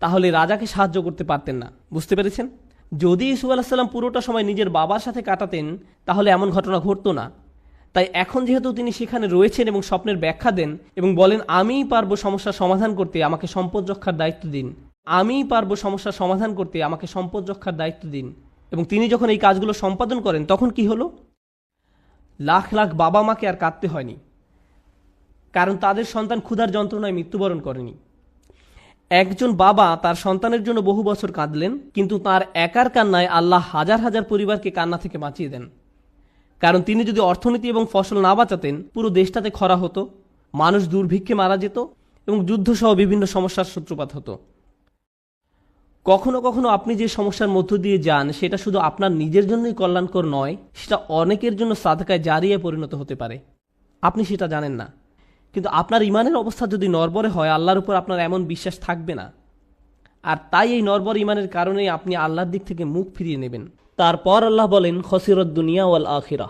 তাহলে রাজাকে সাহায্য করতে পারতেন না। বুঝতে পেরেছেন? যদি ইউসুফ আলাইহিস সালাম পুরোটা সময় নিজের বাবার সাথে কাটাতেন তাহলে এমন ঘটনা ঘটতো না। তাই এখন যেহেতু তিনি সেখানে রয়েছেন এবং স্বপ্নের ব্যাখ্যা দেন এবং বলেন আমিই পারবো সমস্যার সমাধান করতে, আমাকে সম্পদ রক্ষার দায়িত্ব দিন, আমিই পারবো সমস্যার সমাধান করতে, আমাকে সম্পদ রক্ষার দায়িত্ব দিন, এবং তিনি যখন এই কাজগুলো সম্পাদন করেন তখন কি হলো? লাখ লাখ বাবা মাকে আর কাঁদতে হয়নি, কারণ তাদের সন্তান ক্ষুধার যন্ত্রণায় মৃত্যুবরণ করেনি। একজন বাবা তার সন্তানের জন্য বহু বছর কাঁদলেন, কিন্তু তার একার কান্নায় আল্লাহ হাজার হাজার পরিবারকে কান্না থেকে বাঁচিয়ে দেন। কারণ তিনি যদি অর্থনীতি এবং ফসল না বাঁচাতেন পুরো দেশটাতে খরা হতো, মানুষ দুর্ভিক্ষে মারা যেত এবং যুদ্ধসহ বিভিন্ন সমস্যার সূত্রপাত হতো। কখনো কখনো আপনি যে সমস্যার মধ্য দিয়ে যান সেটা শুধু আপনার নিজের জন্যই কল্যাণকর নয়, সেটা অনেকের জন্য সাদকায় জারিয়া পরিণত হতে পারে। আপনি সেটা জানেন না, কিন্তু আপনার ইমানের অবস্থা যদি নড়বড়ে হয় আল্লাহর উপর আপনার এমন বিশ্বাস থাকবে না। আর তাই এই নড়বড় ইমানের কারণেই আপনি আল্লাহর দিক থেকে মুখ ফিরিয়ে নেবেন। তারপর আল্লাহ বলেন খসিরত দুনিয়া ওয়াল আখিরা।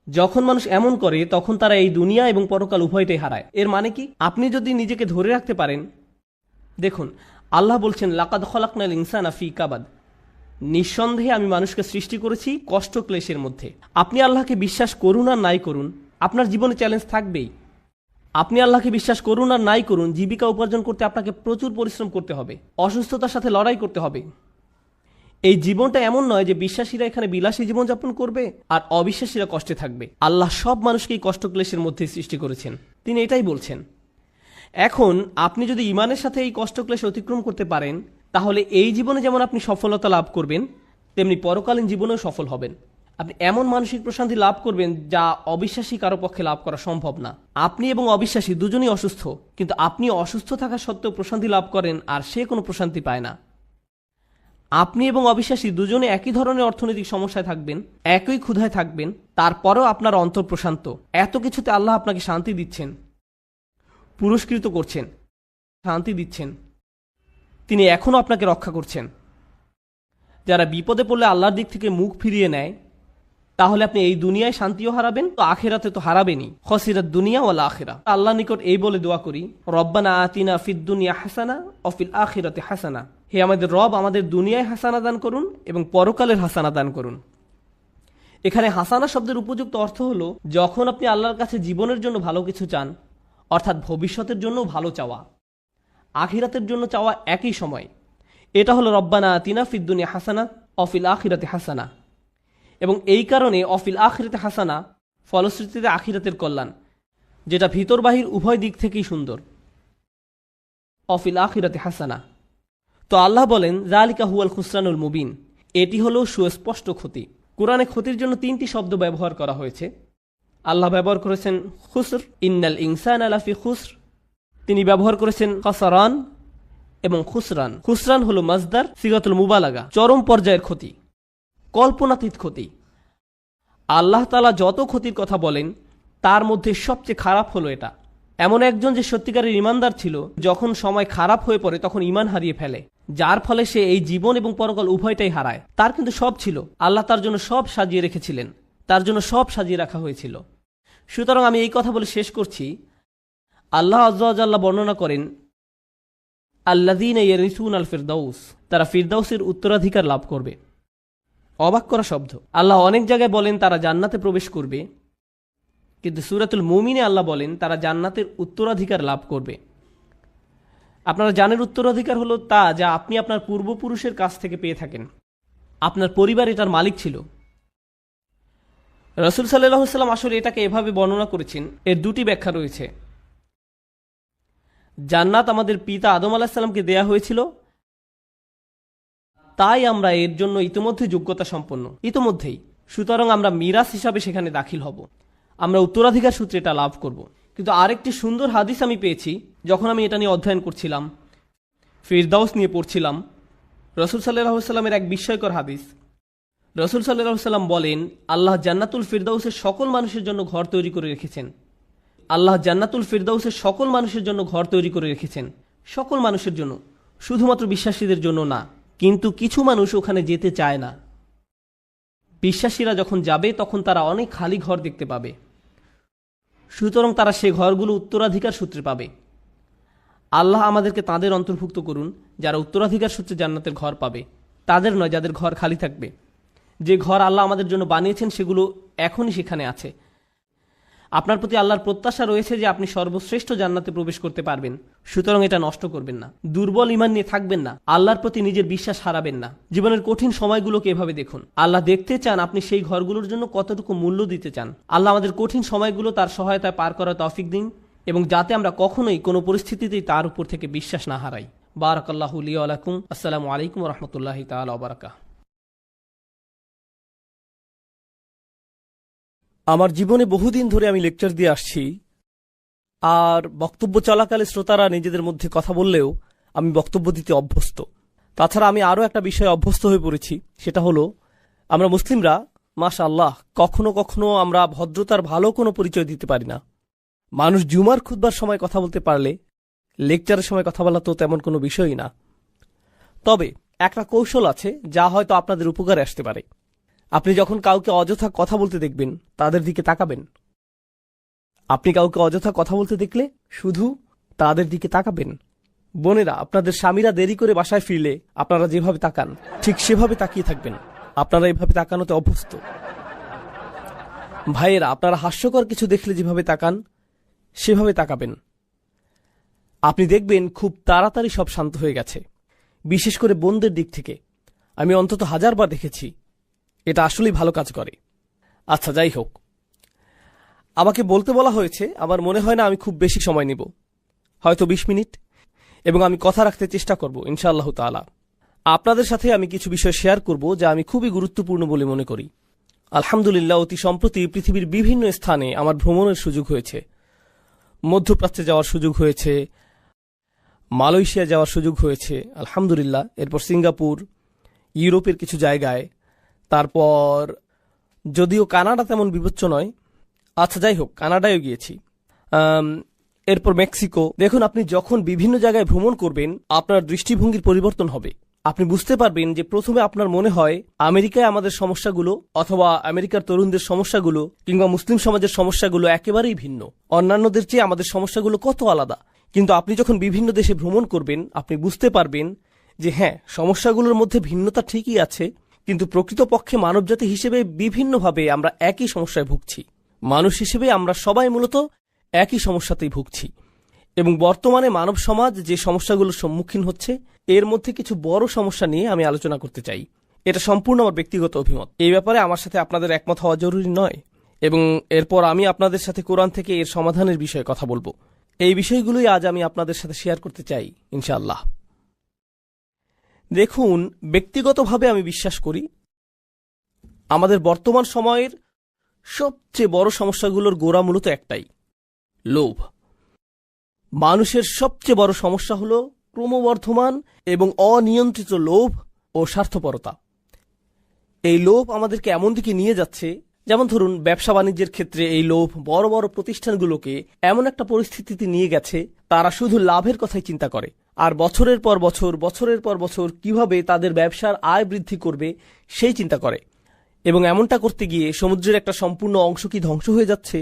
যখন মানুষ এমন করে তখন তারা এই দুনিয়া এবং পরকাল উভয়টাই হারায়। এর মানে কি? আপনি যদি নিজেকে ধরে রাখতে পারেন, দেখুন আল্লাহ বলছেন লাকাদ খলাকনাল ইনসানা ফি কাবাদ, নিঃসন্দেহে আমি মানুষকে সৃষ্টি করেছি কষ্ট ক্লেশের মধ্যে। আপনি আল্লাহকে বিশ্বাস করুন আর নাই করুন, আপনার জীবনে চ্যালেঞ্জ থাকবেই। আপনি আল্লাহকে বিশ্বাস করুন আর নাই করুন, জীবিকা উপার্জন করতে আপনাকে প্রচুর পরিশ্রম করতে হবে, অসুস্থতার সাথে লড়াই করতে হবে। এই জীবনটা এমন নয় যে বিশ্বাসীরা এখানে বিলাসী জীবনযাপন করবে আর অবিশ্বাসীরা কষ্টে থাকবে। আল্লাহ সব মানুষকেই কষ্ট ক্লেশের মধ্যে সৃষ্টি করেছেন, তিনি এটাই বলছেন। এখন আপনি যদি ইমানের সাথে এই কষ্ট ক্লেশ অতিক্রম করতে পারেন তাহলে এই জীবনে যেমন আপনি সফলতা লাভ করবেন তেমনি পরকালীন জীবনেও সফল হবেন। আপনি এমন মানসিক প্রশান্তি লাভ করবেন যা অবিশ্বাসী কারো পক্ষে লাভ করা সম্ভব না। আপনি এবং অবিশ্বাসী দুজনই অসুস্থ, কিন্তু আপনি অসুস্থ থাকা সত্ত্বেও প্রশান্তি লাভ করেন আর সে কোনো প্রশান্তি পায় না। আপনি এবং অবিশ্বাসী দুজনে একই ধরনের অর্থনৈতিক সমস্যায় থাকবেন, একই ক্ষুধায় থাকবেন, তারপরেও আপনার অন্তর প্রশান্ত। এত কিছুতে আল্লাহ আপনাকে শান্তি দিচ্ছেন, পুরস্কৃত করছেন, শান্তি দিচ্ছেন। তিনি এখনও আপনাকে রক্ষা করছেন। যারা বিপদে পড়লে আল্লাহর দিক থেকে মুখ ফিরিয়ে নেয় তাহলে আপনি এই দুনিয়ায় শান্তিও হারাবেন, তো আখিরাতে তো হারাবেনই। খসিরাত দুনিয়া ওয়াল আখিরা। আল্লাহ নিকট এই বলে দোয়া করি, রব্বানা আতিনা ফিদ দুনিয়া হাসানা ওয়া ফিল আখিরাতি হাসানা। হে আমাদের রব, আমাদের দুনিয়ায় হাসানা দান করুন এবং পরকালের হাসানা দান করুন। এখানে হাসানা শব্দের উপযুক্ত অর্থ হলো যখন আপনি আল্লাহর কাছে জীবনের জন্য ভালো কিছু চান, অর্থাৎ ভবিষ্যতের জন্য ভালো চাওয়া, আখিরাতের জন্য চাওয়া একই সময়। এটা হলো রব্বানা আতিনা ফিদ দুনিয়া হাসানা ওয়া ফিল আখিরাতি হাসানা। এবং এই কারণে অফিল আখিরাতে হাসানা, ফলশ্রুতিতে আখিরাতের কল্যাণ, যেটা ভিতর বাহির উভয় দিক থেকেই সুন্দর। অফিল আখিরাতে হাসানা। তো আল্লাহ বলেন যালিকা হুয়াল খুসরানুল মুবিন, এটি হলো সুস্পষ্ট ক্ষতি। কোরআনে ক্ষতির জন্য 3টি শব্দ ব্যবহার করা হয়েছে। আল্লাহ ব্যবহার করেছেন খুসর, ইন্নাল ইনসানা লাফি খুসর। তিনি ব্যবহার করেছেন খাসারান এবং খুসরান। খুসরান হলো মাজদার সিগাতুল মুবালাগা, চরম পর্যায়ের ক্ষতি, কল্পনাতীত ক্ষতি। আল্লাহ তাআলা যত ক্ষতির কথা বলেন তার মধ্যে সবচেয়ে খারাপ হলো এটা। এমন একজন যে সত্যিকারের ইমানদার ছিল, যখন সময় খারাপ হয়ে পড়ে তখন ইমান হারিয়ে ফেলে, যার ফলে সে এই জীবন এবং পরকাল উভয়টাই হারায়। তার কিন্তু সব ছিল, আল্লাহ তার জন্য সব সাজিয়ে রেখেছিলেন, তার জন্য সব সাজিয়ে রাখা হয়েছিল। সুতরাং আমি এই কথা বলে শেষ করছি, আল্লাহ আযজা ওয়া জাল্লা বর্ণনা করেন আল্লাযীনা ইয়ারিসুনাল ফিরদাউস, তারা ফিরদাউসের উত্তরাধিকার লাভ করবে। অবাক করা শব্দ। আল্লাহ অনেক জায়গায় বলেন তারা জান্নাতে প্রবেশ করবে, কিন্তু সূরাতুল মুমিনে আল্লাহ বলেন তারা জান্নাতের উত্তরাধিকার লাভ করবে। আপনারা জানেন উত্তরাধিকার হলো তা যা আপনি আপনার পূর্বপুরুষের কাছ থেকে পেয়ে থাকেন। আপনার পরিবার এটার মালিক ছিল। রাসূল সাল্লাল্লাহু আলাইহি ওয়াসাল্লাম আসলে এটাকে এভাবে বর্ণনা করেছেন। এর 2টি ব্যাখ্যা রয়েছে। জান্নাত আমাদের পিতা আদম আলাইহিস সালামকে দেয়া হয়েছিল, তাই আমরা এর জন্য ইতিমধ্যে যোগ্যতা সম্পন্ন, ইতিমধ্যেই। সুতরাং আমরা মিরাস হিসাবে সেখানে দাখিল হব, আমরা উত্তরাধিকার সূত্রে এটা লাভ করব। কিন্তু আরেকটি সুন্দর হাদিস আমি পেয়েছি যখন আমি এটা নিয়ে অধ্যয়ন করছিলাম, ফিরদাউস নিয়ে পড়ছিলাম। রাসূল সাল্লাল্লাহু আলাইহি ওয়াসাল্লামের এক বিস্ময়কর হাদিস। রাসূল সাল্লাল্লাহু আলাইহি ওয়াসাল্লাম বলেন আল্লাহ জান্নাতুল ফিরদাউসের সকল মানুষের জন্য ঘর তৈরি করে রেখেছেন। আল্লাহ জান্নাতুল ফিরদাউসের সকল মানুষের জন্য ঘর তৈরি করে রেখেছেন, সকল মানুষের জন্য, শুধুমাত্র বিশ্বাসীদের জন্য না। কিন্তু কিছু মানুষ ওখানে যেতে চায় না। বিশ্বাসীরা যখন যাবে তখন তারা অনেক খালি ঘর দেখতে পাবে, সুতরাং তারা সে ঘরগুলো উত্তরাধিকার সূত্রে পাবে। আল্লাহ আমাদেরকে তাদের অন্তর্ভুক্ত করুন যারা উত্তরাধিকার সূত্রে জান্নাতের ঘর পাবে। তাদের নয় যাদের ঘর খালি থাকবে। যে ঘর আল্লাহ আমাদের জন্য বানিয়েছেন সেগুলো এখনই সেখানে আছে। আপনার প্রতি আল্লাহর প্রত্যাশা রয়েছে যে আপনি সর্বশ্রেষ্ঠ জান্নাতে প্রবেশ করতে পারবেন, সুতরাং এটা নষ্ট করবেন না। দুর্বল ঈমান নিয়ে থাকবেন না, আল্লাহর প্রতি নিজের বিশ্বাস হারাবেন না। জীবনের কঠিন সময়গুলোকে এভাবে দেখুন, আল্লাহ দেখতে চান আপনি সেই ঘরগুলোর জন্য কতটুকু মূল্য দিতে চান। আল্লাহ আমাদের কঠিন সময়গুলো তার সহায়তায় পার করার তৌফিক দিন, এবং যাতে আমরা কখনোই কোনো পরিস্থিতিতেই তার উপর থেকে বিশ্বাস না হারাই। বারাকাল্লাহু লি ওয়া লাকুম। আসসালামু আলাইকুম ওয়া রাহমাতুল্লাহি তাআলা ওয়া বারাকাতুহু। আমার জীবনে বহুদিন ধরে আমি লেকচার দিয়ে আসছি, আর বক্তব্য চলাকালে শ্রোতারা নিজেদের মধ্যে কথা বললেও আমি বক্তব্য দিতে অভ্যস্ত। তাছাড়া আমি আরও একটা বিষয়ে অভ্যস্ত হয়ে পড়েছি, সেটা হলো আমরা মুসলিমরা মাশাআল্লাহ কখনো কখনো আমরা ভদ্রতার ভালো কোনো পরিচয় দিতে পারি না। মানুষ জুমার খুতবার সময় কথা বলতে পারলে লেকচারের সময় কথা বলা তো তেমন কোনো বিষয়ই না। তবে একটা কৌশল আছে যা হয়তো আপনাদের উপকারে আসতে পারে। আপনি যখন কাউকে অযথা কথা বলতে দেখবেন তাদের দিকে তাকাবেন। আপনি কাউকে অযথা কথা বলতে দেখলে শুধু তাদের দিকে তাকাবেন। বোনেরা, আপনাদের স্বামীরা দেরি করে বাসায় ফিরলে আপনারা যেভাবে তাকান ঠিক সেভাবে তাকিয়ে থাকবেন। আপনারা এভাবে তাকানোতে অভ্যস্ত। ভাইয়েরা, আপনারা হাস্যকর কিছু দেখলে যেভাবে তাকান সেভাবে তাকাবেন। আপনি দেখবেন খুব তাড়াতাড়ি সব শান্ত হয়ে গেছে। বিশেষ করে বোনদের দিক থেকে আমি অন্তত 1000 বার দেখেছি। এটা আসলেই ভালো কাজ করে। আচ্ছা, যাই হোক, আমাকে বলতে বলা হয়েছে। আমার মনে হয় না আমি খুব বেশি সময় নেব, হয়তো 20 মিনিট, এবং আমি কথা রাখতে চেষ্টা করব ইনশাআল্লাহ তাআলা। আপনাদের সাথে আমি কিছু বিষয় শেয়ার করব যা আমি খুবই গুরুত্বপূর্ণ বলে মনে করি। আলহামদুলিল্লাহ, অতি সম্প্রতি পৃথিবীর বিভিন্ন স্থানে আমার ভ্রমণের সুযোগ হয়েছে। মধ্যপ্রাচ্যে যাওয়ার সুযোগ হয়েছে, মালয়েশিয়া যাওয়ার সুযোগ হয়েছে আলহামদুলিল্লাহ, এরপর সিঙ্গাপুর, ইউরোপের কিছু জায়গায়, তারপর যদিও কানাডা তেমন বিবেচ্য নয়, আচ্ছা যাই হোক, কানাডায়ও গিয়েছি, এরপর মেক্সিকো। দেখুন, আপনি যখন বিভিন্ন জায়গায় ভ্রমণ করবেন আপনার দৃষ্টিভঙ্গির পরিবর্তন হবে। আপনি বুঝতে পারবেন যে প্রথমে আপনার মনে হয় আমেরিকায় আমাদের সমস্যাগুলো অথবা আমেরিকার তরুণদের সমস্যাগুলো কিংবা মুসলিম সমাজের সমস্যাগুলো একেবারেই ভিন্ন, অন্যান্যদের চেয়ে আমাদের সমস্যাগুলো কত আলাদা। কিন্তু আপনি যখন বিভিন্ন দেশে ভ্রমণ করবেন আপনি বুঝতে পারবেন যে হ্যাঁ, সমস্যাগুলোর মধ্যে ভিন্নতা ঠিকই আছে, কিন্তু প্রকৃতপক্ষে মানবজাতি হিসেবে বিভিন্নভাবে আমরা একই সমস্যায় ভুগছি। মানুষ হিসেবে আমরা সবাই মূলত একই সমস্যাতেই ভুগছি। এবং বর্তমানে মানব সমাজ যে সমস্যাগুলোর সম্মুখীন হচ্ছে এর মধ্যে কিছু বড় সমস্যা নিয়ে আমি আলোচনা করতে চাই। এটা সম্পূর্ণ আমার ব্যক্তিগত অভিমত। এই ব্যাপারে আমার সাথে আপনাদের একমত হওয়া জরুরি নয়, এবং এরপর আমি আপনাদের সাথে কোরআন থেকে এর সমাধানের বিষয়ে কথা বলবো। এই বিষয়গুলোই আজ আমি আপনাদের সাথে শেয়ার করতে চাই ইনশাআল্লাহ। দেখুন, ব্যক্তিগতভাবে আমি বিশ্বাস করি আমাদের বর্তমান সময়ের সবচেয়ে বড় সমস্যাগুলোর গোড়া মূলত একটাই, লোভ। মানুষের সবচেয়ে বড় সমস্যা হল ক্রমবর্ধমান এবং অনিয়ন্ত্রিত লোভ ও স্বার্থপরতা। এই লোভ আমাদেরকে এমন দিকে নিয়ে যাচ্ছে, যেমন ধরুন ব্যবসা বাণিজ্যের ক্ষেত্রে এই লোভ বড় বড় প্রতিষ্ঠানগুলোকে এমন একটা পরিস্থিতিতে নিয়ে গেছে তারা শুধু লাভের কথাই চিন্তা করে, আর বছরের পর বছর কিভাবে তাদের ব্যবসার আয় বৃদ্ধি করবে সেই চিন্তা করে। এবং এমনটা করতে গিয়ে সমুদ্রের একটা সম্পূর্ণ অংশ কি ধ্বংস হয়ে যাচ্ছে,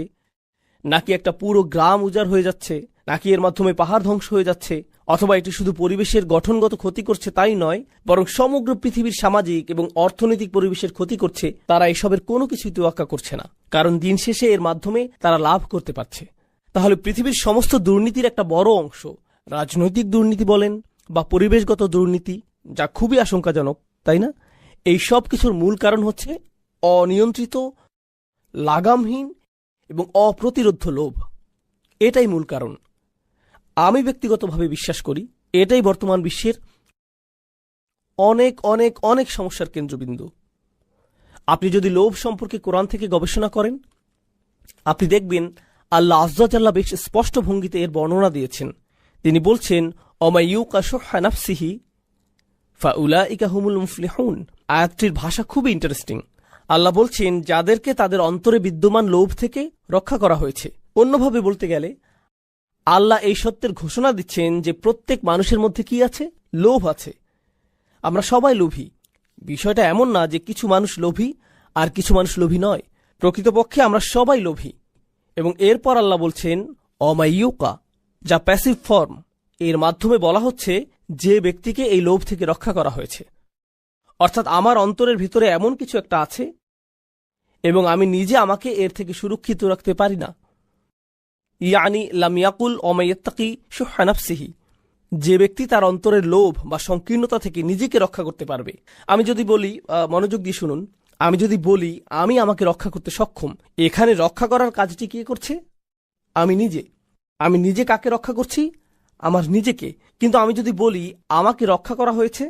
নাকি একটা পুরো গ্রাম উজাড় হয়ে যাচ্ছে, নাকি এর মাধ্যমে পাহাড় ধ্বংস হয়ে যাচ্ছে, অথবা এটি শুধু পরিবেশের গঠনগত ক্ষতি করছে তাই নয়, বরং সমগ্র পৃথিবীর সামাজিক এবং অর্থনৈতিক পরিবেশের ক্ষতি করছে, তারা এসবের কোনো কিছুই তোয়াক্কা করছে না, কারণ দিন শেষে এর মাধ্যমে তারা লাভ করতে পারছে। তাহলে পৃথিবীর সমস্ত দুর্নীতির একটা বড় অংশ, রাজনৈতিক দুর্নীতি বলেন বা পরিবেশগত দুর্নীতি, যা খুবই আশঙ্কাজনক, তাই না? এই সব কিছুর মূল কারণ হচ্ছে অনিয়ন্ত্রিত, লাগামহীন এবং অপ্রতিরোধ্য লোভ। এটাই মূল কারণ। আমি ব্যক্তিগতভাবে বিশ্বাস করি এটাই বর্তমান বিশ্বের অনেক অনেক অনেক সমস্যার কেন্দ্রবিন্দু। আপনি যদি লোভ সম্পর্কে কোরআন থেকে গবেষণা করেন আপনি দেখবেন আল্লাহ আযজা জাল্লা বেশ স্পষ্ট ভঙ্গিতে এর বর্ণনা দিয়েছেন। তিনি বলছেন, অমাইয়ুকা শুহা নাফসিহি ফাউলাইকা হুমুল মুফলিহুন। আয়াতটির ভাষা খুবই ইন্টারেস্টিং। আল্লাহ বলছেন যাদেরকে তাদের অন্তরে বিদ্যমান লোভ থেকে রক্ষা করা হয়েছে। অন্যভাবে বলতে গেলে আল্লাহ এই সত্যের ঘোষণা দিচ্ছেন যে প্রত্যেক মানুষের মধ্যে কি আছে? লোভ আছে। আমরা সবাই লোভী। বিষয়টা এমন না যে কিছু মানুষ লোভী আর কিছু মানুষ লোভী নয়। প্রকৃতপক্ষে আমরা সবাই লোভী। এবং এরপর আল্লাহ বলছেন অমাইয়ুকা, যা প্যাসিভ ফর্ম। এর মাধ্যমে বলা হচ্ছে যে ব্যক্তিকে এই লোভ থেকে রক্ষা করা হয়েছে। অর্থাৎ আমার অন্তরের ভিতরে এমন কিছু একটা আছে এবং আমি নিজে আমাকে এর থেকে সুরক্ষিত রাখতে পারি না। ইয়ানি লাম ইয়াকুল ওয়া ইয়াত্তাকি শুহা নাফসিহি, যে ব্যক্তি তার অন্তরের লোভ বা সংকীর্ণতা থেকে নিজেকে রক্ষা করতে পারবে। আমি যদি বলি, মনোযোগ দিয়ে শুনুন, আমি যদি বলি আমি আমাকে রক্ষা করতে সক্ষম, এখানে রক্ষা করার কাজটি কে করছে? আমি নিজে। আমি নিজে কাকে রক্ষা করছি? আমার নিজেকে। কিন্তু আমি যদি বলি আমাকে রক্ষা করা হয়েছে,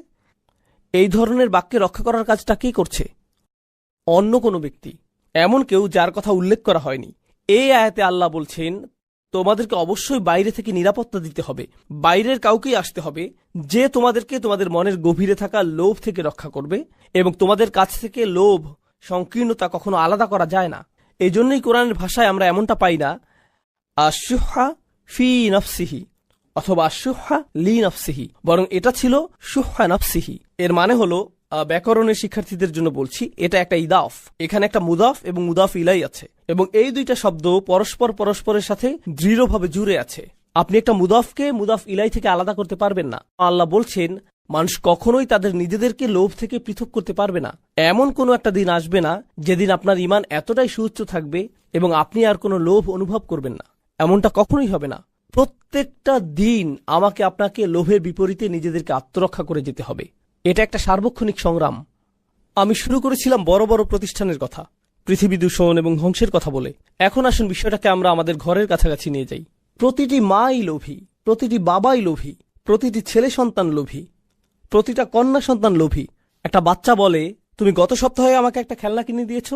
এই ধরনের বাক্যে রক্ষা করার কাজটা কে করছে? অন্য কোনো ব্যক্তি, এমন কেউ যার কথা উল্লেখ করা হয়নি। এই আয়াতে আল্লাহ বলছেন তোমাদেরকে অবশ্যই বাইরে থেকে নিরাপত্তা দিতে হবে, বাইরের কাউকেই আসতে হবে যে তোমাদেরকে তোমাদের মনের গভীরে থাকা লোভ থেকে রক্ষা করবে, এবং তোমাদের কাছ থেকে লোভ সংকীর্ণতা কখনো আলাদা করা যায় না। এই জন্যই কোরআনের ভাষায় আমরা এমনটা পাই না আশুহা ফি নফসিহি অথবা আশুহা লি নফসিহি, বরং এটা ছিল শুহা নফসিহি। এর মানে হলো, ব্যাকরণের শিক্ষার্থীদের জন্য বলছি, এটা একটা ইদাফ, এখানে একটা মুদাফ এবং মুদাফ ইলাই আছে, এবং এই দুইটা শব্দ পরস্পরের সাথে দৃঢ়ভাবে জুড়ে আছে। আপনি একটা মুদাফকে মুদাফ ইলাই থেকে আলাদা করতে পারবেন না। আল্লাহ বলছেন মানুষ কখনোই তাদের নিজেদেরকে লোভ থেকে পৃথক করতে পারবে না। এমন কোনো একটা দিন আসবে না যেদিন আপনার ঈমান এতটাই সুউচ্চ থাকবে এবং আপনি আর কোনো লোভ অনুভব করবেন না। এমনটা কখনোই হবে না। প্রত্যেকটা দিন আমাকে আপনাকে লোভের বিপরীতে নিজেদেরকে আত্মরক্ষা করে যেতে হবে। এটা একটা সার্বক্ষণিক সংগ্রাম। আমি শুরু করেছিলাম বড় বড় প্রতিষ্ঠানের কথা, পৃথিবী দূষণ এবং ধ্বংসের কথা বলে। এখন আসুন বিষয়টাকে আমরা আমাদের ঘরের কাছাকাছি নিয়ে যাই। প্রতিটি মাই লোভী, প্রতিটি বাবাই লোভী, প্রতিটি ছেলে সন্তান লোভী, প্রতিটা কন্যা সন্তান লোভী। একটা বাচ্চা বলে, তুমি গত সপ্তাহে আমাকে একটা খেলনা কিনে দিয়েছ,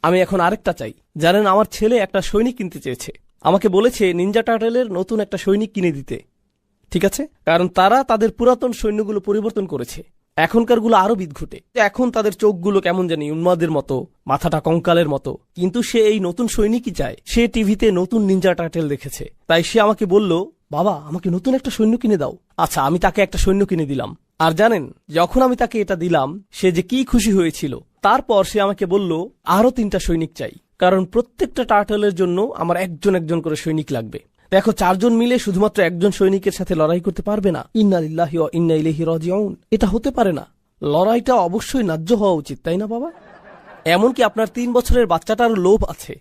আমি এখন আরেকটা চাই। জানেন, আমার ছেলে একটা সৈনিক কিনতে চেয়েছে, আমাকে বলেছে নিনজা টার্টেলের নতুন একটা সৈনিক কিনে দিতে। ঠিক আছে, কারণ তারা তাদের পুরাতন সৈন্যগুলো পরিবর্তন করেছে, এখনকারগুলো আরো বিদঘুটে। এখন তাদের চোখগুলো কেমন জানি উন্মাদের মতো, মাথাটা কঙ্কালের মতো, কিন্তু সে এই নতুন সৈনিকই চায়। সে টিভিতে নতুন নিনজা টার্টেল দেখেছে, তাই সে আমাকে বলল, বাবা আমাকে নতুন একটা সৈন্য কিনে দাও। আচ্ছা, আমি তাকে একটা সৈন্য কিনে দিলাম। আর জানেন, যখন আমি তাকে এটা দিলাম সে যে কি খুশি হয়েছিল। তারপর সে আমাকে বলল আরো 3টা সৈনিক চাই, কারণ প্রত্যেকটা টার্টেলের জন্য আমার একজন একজন করে সৈনিক লাগবে। দেখো, 4 জন মিলে শুধুমাত্র একজন সৈনিকের সাথে লড়াই করতে পারবে না। ইন্না লিল্লাহি ওয়া ইন্না ইলাইহি রাজিউন, এটা হতে পারে না। লড়াইটা অবশ্যই ন্যায্য হওয়া উচিত, তাই না বাবা? এমনকি আপনার 3 বছরের বাচ্চাটার লোভ আছে।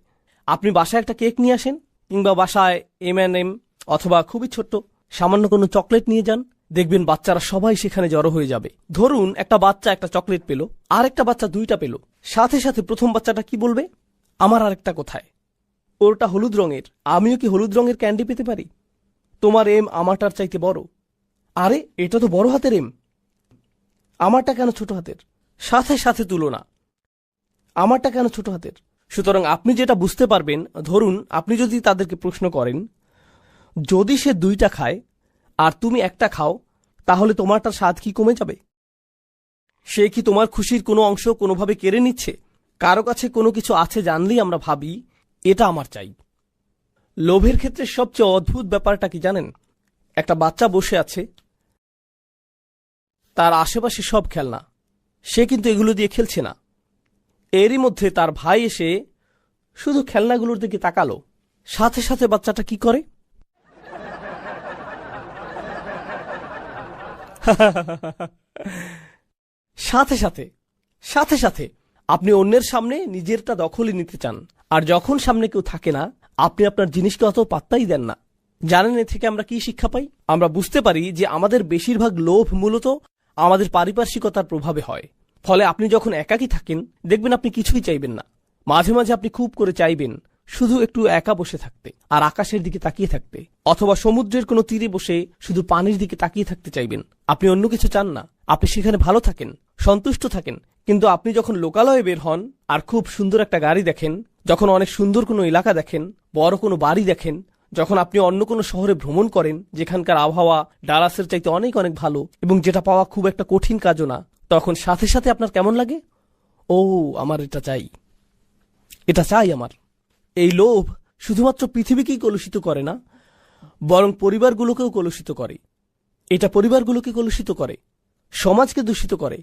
আপনি বাসায় একটা কেক নিয়ে আসেন, কিংবা বাসায় M&M অথবা খুবই ছোট্ট সামান্য কোনো চকলেট নিয়ে যান, দেখবেন বাচ্চারা সবাই সেখানে জড়ো হয়ে যাবে। ধরুন একটা বাচ্চা একটা চকলেট পেল, আর একটা বাচ্চা 2টা পেল। সাথে সাথে প্রথম বাচ্চাটা কি বলবে? আমার আরেকটা কোথায়? ওরটা হলুদ রঙের, আমিও কি হলুদ রঙের ক্যান্ডি পেতে পারি? তোমার এম আমারটার চাইতে বড়। আরে, এটা তো বড় হাতের এম, আমারটা কেন ছোট হাতের? সাথে সাথে তুলনা, আমারটা কেন ছোট হাতের? সুতরাং আপনি যেটা বুঝতে পারবেন, ধরুন আপনি যদি তাদেরকে প্রশ্ন করেন, যদি সে 2টা খায় আর তুমি একটা খাও, তাহলে তোমারটার স্বাদ কি কমে যাবে? সে কি তোমার খুশির কোনো অংশ কোনোভাবে কেড়ে নিচ্ছে? কারো কাছে কোনো কিছু আছে জানলেই আমরা ভাবি এটা আমার চাই। লোভের ক্ষেত্রে সবচেয়ে অদ্ভুত ব্যাপারটা কি জানেন? একটা বাচ্চা বসে আছে, তার আশেপাশে সব খেলনা, সে কিন্তু এগুলো দিয়ে খেলছে না। এরই মধ্যে তার ভাই এসে শুধু খেলনাগুলোর দিকে তাকালো, সাথে সাথে বাচ্চাটা কি করে? সাথে সাথে আপনি অন্যের সামনে নিজেরটা দখলে নিতে চান, আর যখন সামনে কেউ থাকে না আপনি আপনার জিনিসকে অত পাত্তাই দেন না। জানেন এ থেকে আমরা কি শিক্ষা পাই? আমরা বুঝতে পারি যে আমাদের বেশিরভাগ লোভ মূলত আমাদের পারিপার্শ্বিকতার প্রভাবে হয়। ফলে আপনি যখন একাকী থাকেন দেখবেন আপনি কিছুই চাইবেন না। মাঝে মাঝে আপনি খুব করে চাইবেন শুধু একটু একা বসে থাকতে আর আকাশের দিকে তাকিয়ে থাকতে, অথবা সমুদ্রের কোনো তীরে বসে শুধু পানির দিকে তাকিয়ে থাকতে চাইবেন। আপনি অন্য কিছু চান না, আপনি সেখানে ভালো থাকেন, সন্তুষ্ট থাকেন। কিন্তু আপনি যখন লোকালয়ে বের হন আর খুব সুন্দর একটা গাড়ি দেখেন, যখন অনেক সুন্দর কোনো এলাকা দেখেন, বড় কোনো বাড়ি দেখেন, যখন আপনি অন্য কোনো শহরে ভ্রমণ করেন যেখানকার আবহাওয়া ডালাসের চাইতে অনেক অনেক ভালো এবং যেটা পাওয়া খুব একটা কঠিন কাজও না, তখন সাথে সাথে আপনার কেমন লাগে? ও, আমার এটা চাই, এটা চাই আমার। এই লোভ শুধুমাত্র পৃথিবীকেই কলুষিত করে না, বরং পরিবারগুলোকেও কলুষিত করে। এটা পরিবারগুলোকে কলুষিত করে, সমাজকে দূষিত করে।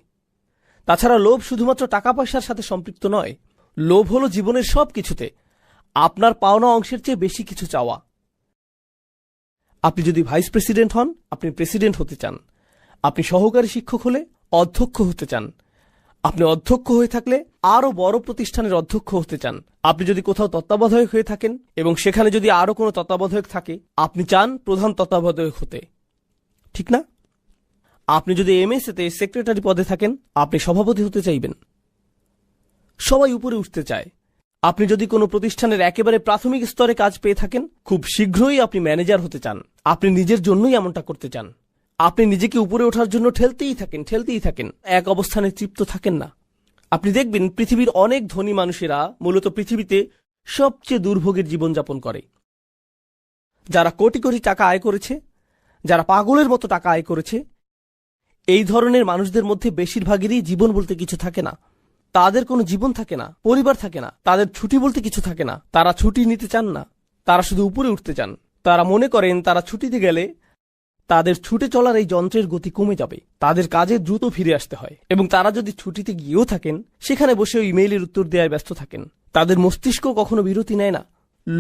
তাছাড়া লোভ শুধুমাত্র টাকা পয়সার সাথে সম্পৃক্ত নয়। লোভ হলো জীবনের সব কিছুতে আপনার পাওনা অংশের চেয়ে বেশি কিছু চাওয়া। আপনি যদি ভাইস প্রেসিডেন্ট হন, আপনি প্রেসিডেন্ট হতে চান। আপনি সহকারী শিক্ষক হলে অধ্যক্ষ হতে চান। আপনি অধ্যক্ষ হয়ে থাকলে আরও বড় প্রতিষ্ঠানের অধ্যক্ষ হতে চান। আপনি যদি কোথাও তত্ত্বাবধায়ক হয়ে থাকেন এবং সেখানে যদি আরও কোনো তত্ত্বাবধায়ক থাকে, আপনি চান প্রধান তত্ত্বাবধায়ক হতে, ঠিক না? আপনি যদি এমএসএতে সেক্রেটারি পদে থাকেন, আপনি সভাপতি হতে চাইবেন। সবাই উপরে উঠতে চায়। আপনি যদি কোনো প্রতিষ্ঠানের একেবারে প্রাথমিক স্তরে কাজ পেয়ে থাকেন, খুব শীঘ্রই আপনি ম্যানেজার হতে চান। আপনি নিজের জন্যই এমনটা করতে চান। আপনি নিজেকে উপরে ওঠার জন্য ঠেলতেই থাকেন, এক অবস্থানে তৃপ্ত থাকেন না। আপনি দেখবেন পৃথিবীর অনেক ধনী মানুষেরা মূলত পৃথিবীতে সবচেয়ে দুর্ভোগের জীবনযাপন করে। যারা কোটি কোটি টাকা আয় করেছে, যারা পাগলের মতো টাকা আয় করেছে, এই ধরনের মানুষদের মধ্যে বেশিরভাগেরই জীবন বলতে কিছু থাকে না। তাদের কোনো জীবন থাকে না, পরিবার থাকে না, তাদের ছুটি বলতে কিছু থাকে না। তারা ছুটি নিতে চান না, তারা শুধু উপরে উঠতে চান। তারা মনে করেন তারা ছুটিতে গেলে তাদের ছুটে চলার এই যন্ত্রের গতি কমে যাবে, তাদের কাজে দ্রুত ফিরে আসতে হয়। এবং তারা যদি ছুটিতে গিয়েও থাকেন, সেখানে বসে ইমেইলের উত্তর দেওয়ায় ব্যস্ত থাকেন। তাদের মস্তিষ্ক কখনো বিরতি নেয় না।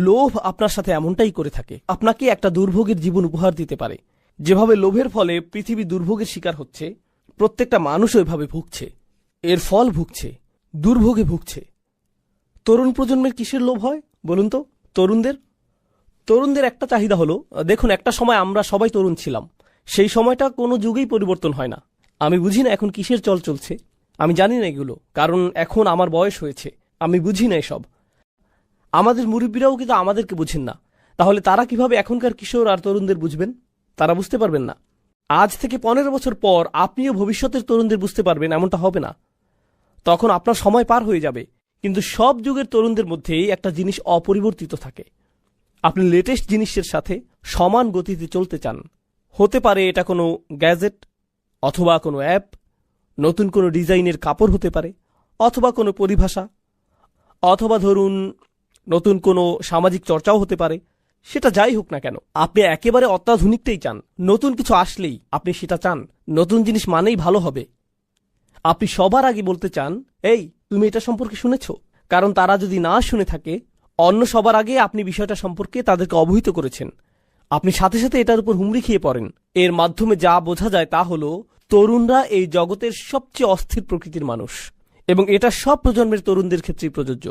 লোভ আপনার সাথে এমনটাই করে থাকে, আপনাকে একটা দুর্ভোগের জীবন উপহার দিতে পারে। যেভাবে লোভের ফলে পৃথিবী দুর্ভোগের শিকার হচ্ছে, প্রত্যেকটা মানুষ ওইভাবে ভুগছে, এর ফল ভুগছে, দুর্ভোগে ভুগছে। তরুণ প্রজন্মের কিসের লোভ হয় বলুন তো? তরুণদের একটা চাহিদা হলো, দেখুন একটা সময় আমরা সবাই তরুণ ছিলাম, সেই সময়টা কোনো যুগেই পরিবর্তন হয় না। আমি বুঝি না এখন কিসের চল চলছে, আমি জানি না এগুলো, কারণ এখন আমার বয়স হয়েছে, আমি বুঝি না এসব। আমাদের মুরব্বীরাও কিন্তু আমাদেরকে বুঝেন না, তাহলে তারা কিভাবে এখনকার কিশোর আর তরুণদের বুঝবেন? তারা বুঝতে পারবেন না। আজ থেকে 15 বছর পর আপনিও ভবিষ্যতের তরুণদের বুঝতে পারবেন, এমনটা হবে না। তখন আপনার সময় পার হয়ে যাবে। কিন্তু সব যুগের তরুণদের মধ্যেই একটা জিনিস অপরিবর্তিত থাকে, আপনি লেটেস্ট জিনিসের সাথে সমান গতিতে চলতে চান। হতে পারে এটা কোনো গ্যাজেট, অথবা কোনো অ্যাপ, নতুন কোনো ডিজাইনের কাপড় হতে পারে, অথবা কোনো পরিভাষা, অথবা ধরুন নতুন কোনো সামাজিক চর্চাও হতে পারে। সেটা যাই হোক না কেন, আপনি একেবারে অত্যাধুনিকটাই চান। নতুন কিছু আসলেই আপনি সেটা চান। নতুন জিনিস মানেই ভালো হবে। আপনি সবার আগে বলতে চান, এই তুমি এটা সম্পর্কে শুনেছ? কারণ তারা যদি না শুনে থাকে, অন্য সবার আগে আপনি বিষয়টা সম্পর্কে তাদেরকে অবহিত করেছেন। আপনি সাথে সাথে এটার উপর হুমড়ি খেয়ে পড়েন। এর মাধ্যমে যা বোঝা যায় তা হলো, তরুণরা এই জগতের সবচেয়ে অস্থির প্রকৃতির মানুষ, এবং এটা সব প্রজন্মের তরুণদের ক্ষেত্রেই প্রযোজ্য।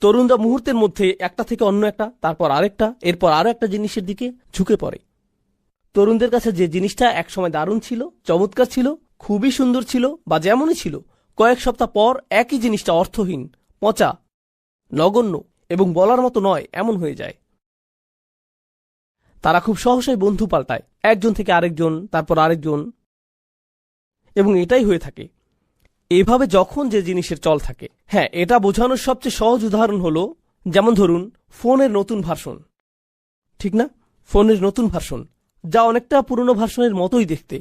তরুণরা মুহূর্তের মধ্যে একটা থেকে অন্য একটা, তারপর আরেকটা, এরপর আরো একটা জিনিসের দিকে ঝুঁকে পড়ে। তরুণদের কাছে যে জিনিসটা একসময় দারুণ ছিল, চমৎকার ছিল, খুবই সুন্দর ছিল, বা যেমনই ছিল, কয়েক সপ্তাহ পর একই জিনিসটা অর্থহীন, পচা, নগণ্য এবং বলার মতো নয় এমন হয়ে যায়। তারা খুব সহসাই বন্ধু পাল্টায়, একজন থেকে আরেকজন, তারপর আরেকজন, এবং এটাই হয়ে থাকে। এভাবে যখন যে জিনিসের চল থাকে, হ্যাঁ, এটা বোঝানোর সবচেয়ে সহজ উদাহরণ হলো, যেমন ধরুন ফোনের নতুন ভার্সন, ঠিক না? ফোনের নতুন ভার্সন, যা অনেকটা পুরনো ভার্সনের মতোই দেখতে,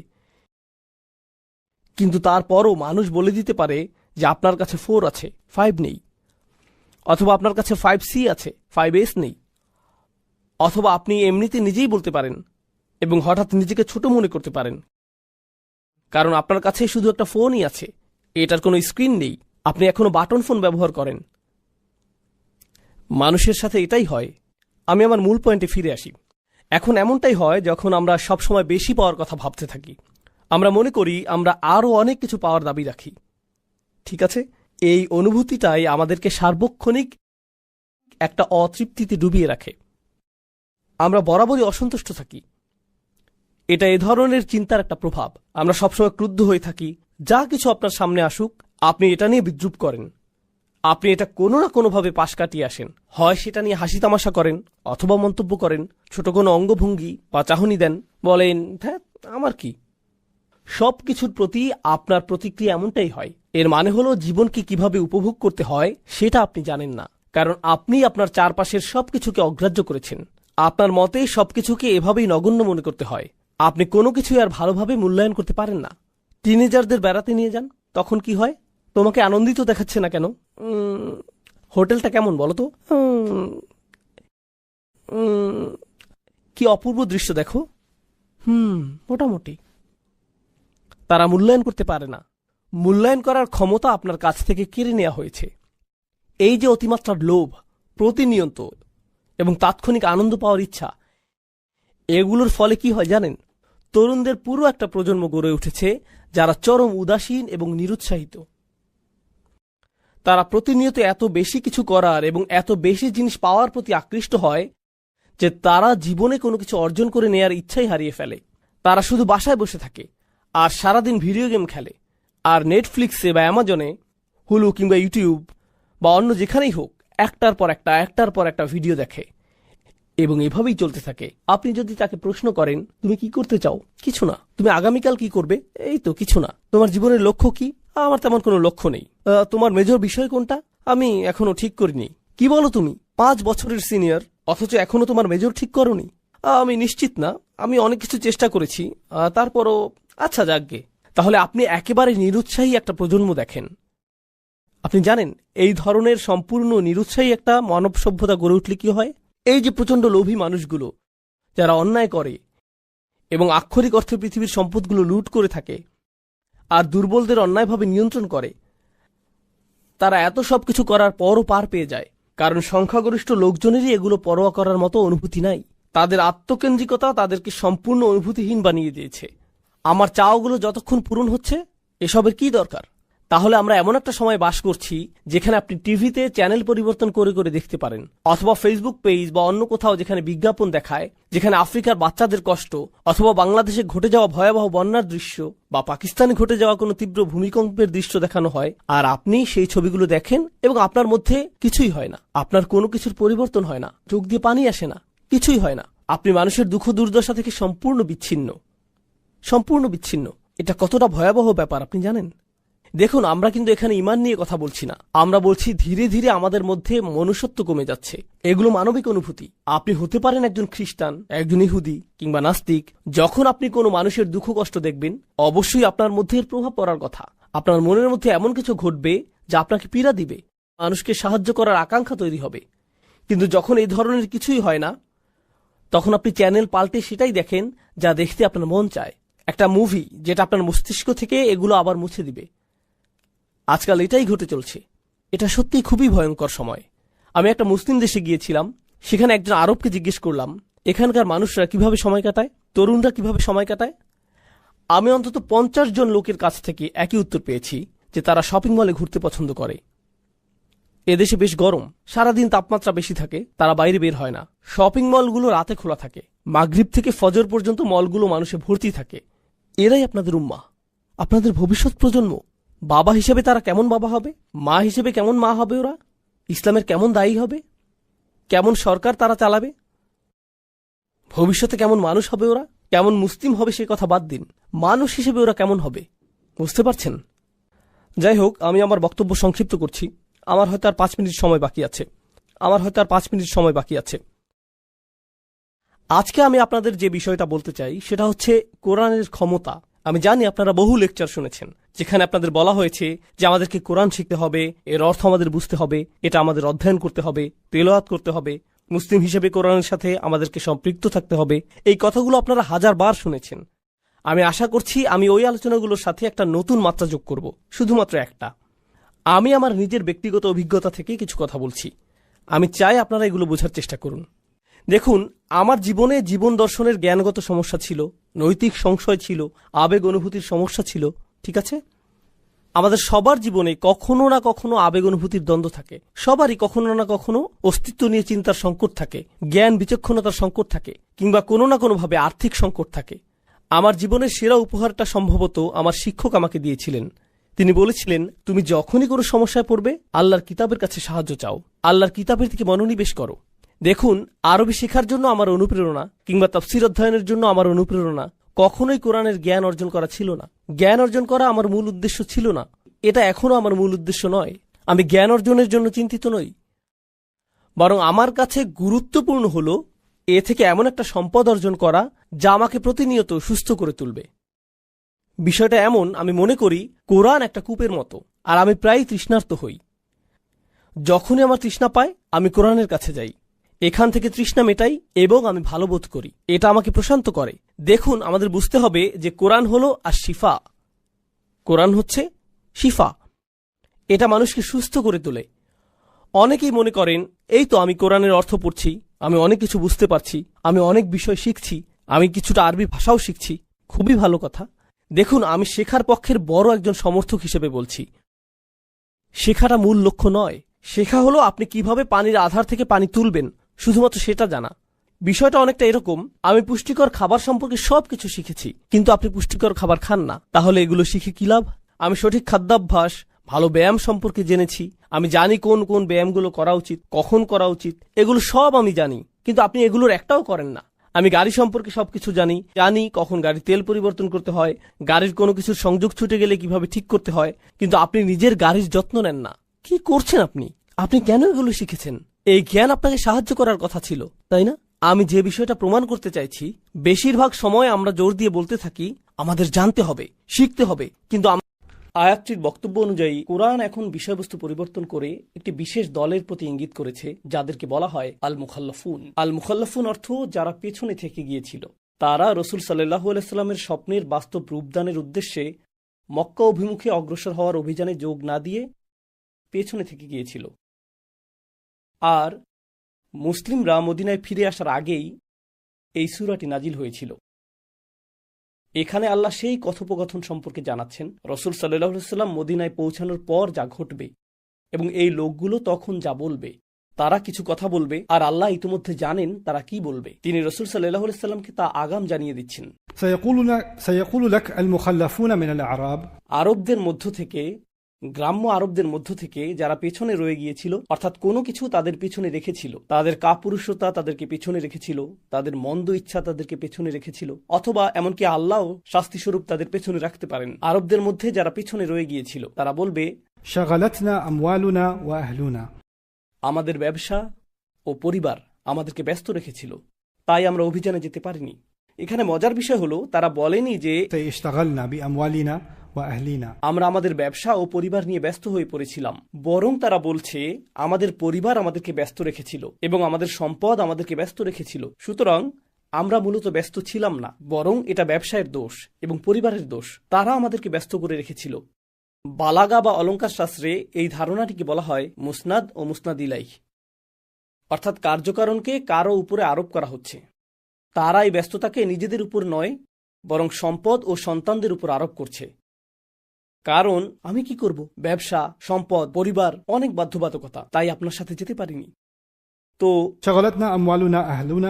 কিন্তু তারপরও মানুষ বলে দিতে পারে যে আপনার কাছে 4 আছে, 5 নেই, অথবা আপনার কাছে 5C আছে, 5S নেই। অথবা আপনি এমনিতে নিজেই বলতে পারেন এবং হঠাৎ নিজেকে ছোট মনে করতে পারেন, কারণ আপনার কাছে শুধু একটা ফোনই আছে, এটার কোনো স্ক্রিন নেই, আপনি এখনো বাটন ফোন ব্যবহার করেন। মানুষের সাথে এটাই হয়। আমি আমার মূল পয়েন্টে ফিরে আসি। এখন এমনটাই হয় যখন আমরা সবসময় বেশি পাওয়ার কথা ভাবতে থাকি। আমরা মনে করি আমরা আরও অনেক কিছু পাওয়ার দাবি রাখি, ঠিক আছে? এই অনুভূতিটাই আমাদেরকে সার্বক্ষণিক একটা অতৃপ্তিতে ডুবিয়ে রাখে। আমরা বরাবরই অসন্তুষ্ট থাকি। এটা এ ধরনের চিন্তার একটা প্রভাব। আমরা সবসময় ক্রুদ্ধ হয়ে থাকি। যা কিছু আপনার সামনে আসুক, আপনি এটা নিয়ে বিদ্রূপ করেন। আপনি এটা কোনো না কোনোভাবে পাশ কাটিয়ে আসেন। হয় সেটা নিয়ে হাসি তামাশা করেন, অথবা মন্তব্য করেন, ছোট কোনো অঙ্গভঙ্গি বা চাহনি দেন, বলেন হ্যাঁ আমার কি। সব কিছুর প্রতি আপনার প্রতিক্রিয়া এমনটাই হয়। এর মানে হলো জীবনকে কিভাবে উপভোগ করতে হয় সেটা আপনি জানেন না, কারণ আপনি আপনার চারপাশের সবকিছুকে অগ্রাহ্য করেছেন। আপনার মতে সবকিছুকে এভাবেই নগণ্য মনে করতে হয়। আপনি কোনো কিছুই আর ভালোভাবে মূল্যায়ন করতে পারেন না। টিনেজারদের বেড়াতে নিয়ে যান, তখন কি হয়? তোমাকে আনন্দিত দেখাচ্ছে না কেন? হোটেলটা কেমন বলো তো? কি অপূর্ব দৃশ্য দেখো। মোটামুটি। তারা মূল্যায়ন করতে পারে না। মূল্যায়ন করার ক্ষমতা আপনার কাছ থেকে কেড়ে নেওয়া হয়েছে। এই যে অতিমাত্রার লোভ, প্রতিনিয়ত এবং তাৎক্ষণিক আনন্দ পাওয়ার ইচ্ছা, এগুলোর ফলে কি হয় জানেন? তরুণদের পুরো একটা প্রজন্ম গড়ে উঠেছে যারা চরম উদাসীন এবং নিরুৎসাহিত। তারা প্রতিনিয়ত এত বেশি কিছু করার এবং এত বেশি জিনিস পাওয়ার প্রতি আকৃষ্ট হয় যে তারা জীবনে কোনো কিছু অর্জন করে নেয়ার ইচ্ছাই হারিয়ে ফেলে। তারা শুধু বাসায় বসে থাকে আর সারাদিন ভিডিও গেম খেলে, আর নেটফ্লিক্সে বা অ্যামাজনে, হুলু কিংবা ইউটিউব বা অন্য যেখানেই হোক একটার পর একটা ভিডিও দেখে এবং এভাবেই চলতে থাকে। আপনি যদি তাকে প্রশ্ন করেন তুমি কি করতে চাও, কিছু না। তুমি আগামীকাল কি করবে, এই তো কিছু না। তোমার জীবনের লক্ষ্য কি, আমার তেমন কোনো লক্ষ্য নেই। তোমার মেজর বিষয় কোনটা, আমি এখনো ঠিক করিনি। কি বলো তুমি, 5 বছরের সিনিয়র অথচ এখনো তোমার মেজর ঠিক করনি? আমি নিশ্চিত না, আমি অনেক কিছু চেষ্টা করেছি, তারপরও আচ্ছা যাকগে। তাহলে আপনি একেবারে নিরুৎসাহী একটা প্রজন্ম দেখেন। আপনি জানেন এই ধরনের সম্পূর্ণ নিরুৎসাহী একটা মানব সভ্যতা গড়ে উঠলে কি হয়? এই যে প্রচণ্ড লোভী মানুষগুলো যারা অন্যায় করে এবং আক্ষরিক অর্থে পৃথিবীর সম্পদগুলো লুট করে থাকে আর দুর্বলদের অন্যায়ভাবে নিয়ন্ত্রণ করে, তারা এত সব কিছু করার পরও পার পেয়ে যায়, কারণ সংখ্যাগরিষ্ঠ লোকজনেরই এগুলো পরোয়া করার মতো অনুভূতি নাই। তাদের আত্মকেন্দ্রিকতা তাদেরকে সম্পূর্ণ অনুভূতিহীন বানিয়ে দিয়েছে। আমার চাওয়াগুলো যতক্ষণ পূরণ হচ্ছে, এসবের কি দরকার? তাহলে আমরা এমন একটা সময় বাস করছি যেখানে আপনি টিভিতে চ্যানেল পরিবর্তন করে করে দেখতে পারেন, অথবা ফেসবুক পেজ বা অন্য কোথাও যেখানে বিজ্ঞাপন দেখায় যেখানে আফ্রিকার বাচ্চাদের কষ্ট, অথবা বাংলাদেশে ঘটে যাওয়া ভয়াবহ বন্যার দৃশ্য বা পাকিস্তানে ঘটে যাওয়া কোনো তীব্র ভূমিকম্পের দৃশ্য দেখানো হয়, আর আপনি সেই ছবিগুলো দেখেন এবং আপনার মধ্যে কিছুই হয় না, আপনার কোনো কিছুর পরিবর্তন হয় না, চোখ দিয়ে পানি আসে না, কিছুই হয় না। আপনি মানুষের দুঃখ দুর্দশা থেকে সম্পূর্ণ বিচ্ছিন্ন। এটা কতটা ভয়াবহ ব্যাপার আপনি জানেন? দেখুন, আমরা কিন্তু এখানে ঈমান নিয়ে কথা বলছি না, আমরা বলছি ধীরে ধীরে আমাদের মধ্যে মনুষ্যত্ব কমে যাচ্ছে। এগুলো মানবিক অনুভূতি। আপনি হতে পারেন একজন খ্রিস্টান, একজন ইহুদি কিংবা নাস্তিক। যখন আপনি কোনো মানুষের দুঃখ কষ্ট দেখবেন, অবশ্যই আপনার মধ্যে এর প্রভাব পড়ার কথা। আপনার মনের মধ্যে এমন কিছু ঘটবে যা আপনাকে পীড়া দিবে, মানুষকে সাহায্য করার আকাঙ্ক্ষা তৈরি হবে। কিন্তু যখন এই ধরনের কিছুই হয় না, তখন আপনি চ্যানেল পাল্টে সেটাই দেখেন যা দেখতে আপনার মন চায়, একটা মুভি যেটা আপনার মস্তিষ্ক থেকে এগুলো আবার মুছে দিবে। আজকাল এটাই ঘটে চলছে। এটা সত্যিই খুবই ভয়ঙ্কর সময়। আমি একটা মুসলিম দেশে গিয়েছিলাম, সেখানে একজন আরবকে জিজ্ঞেস করলাম এখানকার মানুষরা কিভাবে সময় কাটায়, তরুণরা কিভাবে সময় কাটায়। আমি অন্তত 50 জন লোকের কাছ থেকে একই উত্তর পেয়েছি যে তারা শপিং মলে ঘুরতে পছন্দ করে। এদেশে বেশ গরম, সারাদিন তাপমাত্রা বেশি থাকে, তারা বাইরে বের হয় না। শপিং মলগুলো রাতে খোলা থাকে, মাগরিব থেকে ফজর পর্যন্ত মলগুলো মানুষে ভর্তি থাকে। এরাই আপনাদের উম্মাহ, আপনাদের ভবিষ্যৎ প্রজন্ম। বাবা হিসেবে তারা কেমন বাবা হবে, মা হিসেবে কেমন মা হবে, ওরা ইসলামের কেমন দায়ী হবে, কেমন সরকার তারা চালাবে, ভবিষ্যতে কেমন মানুষ হবে, ওরা কেমন মুসলিম হবে সে কথা বাদ দিন, মানুষ হিসেবে ওরা কেমন হবে, বুঝতে পারছেন? যাই হোক, আমি আমার বক্তব্য সংক্ষিপ্ত করছি। আমার হয়তো আর 5 মিনিট সময় বাকি আছে। আজকে আমি আপনাদের যে বিষয়টা বলতে চাই সেটা হচ্ছে কোরআনের ক্ষমতা। আমি জানি আপনারা বহু লেকচার শুনেছেন যেখানে আপনাদের বলা হয়েছে যে আমাদেরকে কোরআন শিখতে হবে, এর অর্থ আমাদের বুঝতে হবে, এটা আমাদের অধ্যয়ন করতে হবে, তেলাওয়াত করতে হবে, মুসলিম হিসেবে কোরআনের সাথে আমাদেরকে সম্পৃক্ত থাকতে হবে। এই কথাগুলো আপনারা 1000 বার শুনেছেন। আমি আশা করছি আমি ওই আলোচনাগুলোর সাথে একটা নতুন মাত্রা যোগ করব, শুধুমাত্র একটা। আমি আমার নিজের ব্যক্তিগত অভিজ্ঞতা থেকে কিছু কথা বলছি। আমি চাই আপনারা এগুলো বোঝার চেষ্টা করুন। দেখুন, আমার জীবনে জীবন দর্শনের জ্ঞানগত সমস্যা ছিল, নৈতিক সংশয় ছিল, আবেগ অনুভূতির সমস্যা ছিল, ঠিক আছে? আমাদের সবার জীবনে কখনো না কখনো আবেগ অনুভূতির দ্বন্দ্ব থাকে, সবারই কখনো না কখনো অস্তিত্ব নিয়ে চিন্তার সংকট থাকে, জ্ঞান বিচক্ষণতার সংকট থাকে, কিংবা কোনো না কোনোভাবে আর্থিক সংকট থাকে। আমার জীবনের সেরা উপহারটা সম্ভবত আমার শিক্ষক আমাকে দিয়েছিলেন। তিনি বলেছিলেন, তুমি যখনই কোনো সমস্যায় পড়বে আল্লাহর কিতাবের কাছে সাহায্য চাও, আল্লাহর কিতাবের দিকে মনোনিবেশ করো। দেখুন, আরবি শেখার জন্য আমার অনুপ্রেরণা কিংবা তাফসীর অধ্যয়নের জন্য আমার অনুপ্রেরণা কখনোই কোরআনের জ্ঞান অর্জন করা ছিল না। জ্ঞান অর্জন করা আমার মূল উদ্দেশ্য ছিল না, এটা এখনো আমার মূল উদ্দেশ্য নয়। আমি জ্ঞান অর্জনের জন্য চিন্তিত নই, বরং আমার কাছে গুরুত্বপূর্ণ হলো এ থেকে এমন একটা সম্পদ অর্জন করা যা আমাকে প্রতিনিয়ত সুস্থ করে তুলবে। বিষয়টা এমন, আমি মনে করি কোরআন একটা কূপের মতো, আর আমি প্রায় তৃষ্ণার্ত হই। যখনই আমার তৃষ্ণা পায় আমি কোরআনের কাছে যাই, এখান থেকে তৃষ্ণা মেটাই এবং আমি ভালো বোধ করি, এটা আমাকে প্রশান্ত করে। দেখুন, আমাদের বুঝতে হবে যে কোরআন হলো আর শিফা, কোরআন হচ্ছে শিফা, এটা মানুষকে সুস্থ করে তোলে। অনেকেই মনে করেন এই তো আমি কোরআনের অর্থ পড়ছি, আমি অনেক কিছু বুঝতে পারছি, আমি অনেক বিষয় শিখছি, আমি কিছুটা আরবি ভাষাও শিখছি, খুবই ভালো কথা। দেখুন, আমি শেখার পক্ষের বড় একজন সমর্থক হিসেবে বলছি, শেখাটা মূল লক্ষ্য নয়। শেখা হলো আপনি কিভাবে পানির আধার থেকে পানি তুলবেন, শুধুমাত্র সেটা জানা। বিষয়টা অনেকটা এরকম, আমি পুষ্টিকর খাবার সম্পর্কে সবকিছু শিখেছি, কিন্তু আপনি পুষ্টিকর খাবার খান না, তাহলে এগুলো শিখে কি লাভ? আমি সঠিক খাদ্যাভ্যাস, ভালো ব্যায়াম সম্পর্কে জেনেছি, আমি জানি কোন কোন ব্যায়ামগুলো করা উচিত, কখন করা উচিত, এগুলো সব আমি জানি, কিন্তু আপনি এগুলোর একটাও করেন না। আমি গাড়ি সম্পর্কে সবকিছু জানি কখন গাড়ির তেল পরিবর্তন করতে হয়, গাড়ির কোনো কিছুর সংযোগ ছুটে গেলে কিভাবে ঠিক করতে হয়, কিন্তু আপনি নিজের গাড়ির যত্ন নেন না। কি করছেন আপনি? আপনি কেন এগুলো শিখেছেন? এই জ্ঞান আপনাকে সাহায্য করার কথা ছিল, তাই না? আমি যে বিষয়টা প্রমাণ করতে চাইছি, বেশিরভাগ সময় আমরা জোর দিয়ে বলতে থাকি আমাদের জানতে হবে, শিখতে হবে, কিন্তু আয়াতটির বক্তব্য অনুযায়ী কোরআন এখন বিষয়বস্তু পরিবর্তন করে একটি বিশেষ দলের প্রতি ইঙ্গিত করেছে, যাদেরকে বলা হয় আল মুখাল্লাফুন। আল মুখাল্লাফুন অর্থ যারা পেছনে থেকে গিয়েছিল। তারা রসুল সাল্লাল্লাহু আলাইহি সাল্লামের স্বপ্নের বাস্তব রূপদানের উদ্দেশ্যে মক্কা অভিমুখে অগ্রসর হওয়ার অভিযানে যোগ না দিয়ে পেছনে থেকে গিয়েছিল। আর মুসলিমরা মদিনায় ফিরে আসার আগেই এই সূরাটি নাজিল হয়েছিল। এখানে আল্লাহ সেই কথোপকথন সম্পর্কে জানাচ্ছেন, রসুল সাল্লাল্লাহু আলাইহি সাল্লাম মদিনায় পৌঁছানোর পর যা ঘটবে এবং এই লোকগুলো তখন যা বলবে। তারা কিছু কথা বলবে, আর আল্লাহ ইতিমধ্যে জানেন তারা কি বলবে। তিনি রসুল সাল্লাল্লাহু আলাইহি সাল্লামকে তা আগাম জানিয়ে দিচ্ছেন। سيقول لك المخلفون من الأعراب আরবদের মধ্য থেকে, গ্রাম্য আরবদের মধ্য থেকে যারা পেছনে রয়ে গিয়েছিল, অর্থাৎ কোনো কিছু তাদের পেছনে রেখেছিল, তাদের কাপুরুষতা তাদেরকে পেছনে রেখেছিল, তাদের মন্দ ইচ্ছা তাদেরকে পেছনে রেখেছিল, অথবা এমনকি আল্লাহ শাস্তিস্বরূপ তাদের পেছনে রাখতে পারেন। আরবদের মধ্যে যারা পেছনে রয়ে গিয়েছিল তারা বলবে, شغلتنا أموالنا وأهلنا আমাদের ব্যবসা ও পরিবার আমাদেরকে ব্যস্ত রেখেছিল, তাই আমরা অভিযানে যেতে পারিনি। এখানে মজার বিষয় হলো, তারা বলেনি যে اشتغلنا بأموالنا وأهلنا আমরা আমাদের ব্যবসা ও পরিবার নিয়ে ব্যস্ত হয়ে পড়েছিলাম, বরং তারা বলছে আমাদের পরিবার আমাদেরকে ব্যস্ত রেখেছিল এবং আমাদের সম্পদ আমাদেরকে ব্যস্ত রেখেছিল, সুতরাং আমরা মূলত ব্যস্ত ছিলাম না, বরং এটা ব্যবসায়ের দোষ এবং পরিবারের দোষ, তারা আমাদেরকে ব্যস্ত করে রেখেছিল। বালাগা বা অলঙ্কার শাস্ত্রে এই ধারণাটিকে বলা হয় মুসনাদ ও মুসনাদ ইলাইহ, অর্থাৎ কার্যকারণকে কারো উপরে আরোপ করা হচ্ছে। তারা এই ব্যস্ততাকে নিজেদের উপর নয়, বরং সম্পদ ও সন্তানদের উপর আরোপ করছে। কারণ আমি কি করব, ব্যবসা, সম্পদ, পরিবার, অনেক বাধ্যবাধকতা, তাই আপনার সাথে যেতে পারিনি। তো شغلتنا أموالنا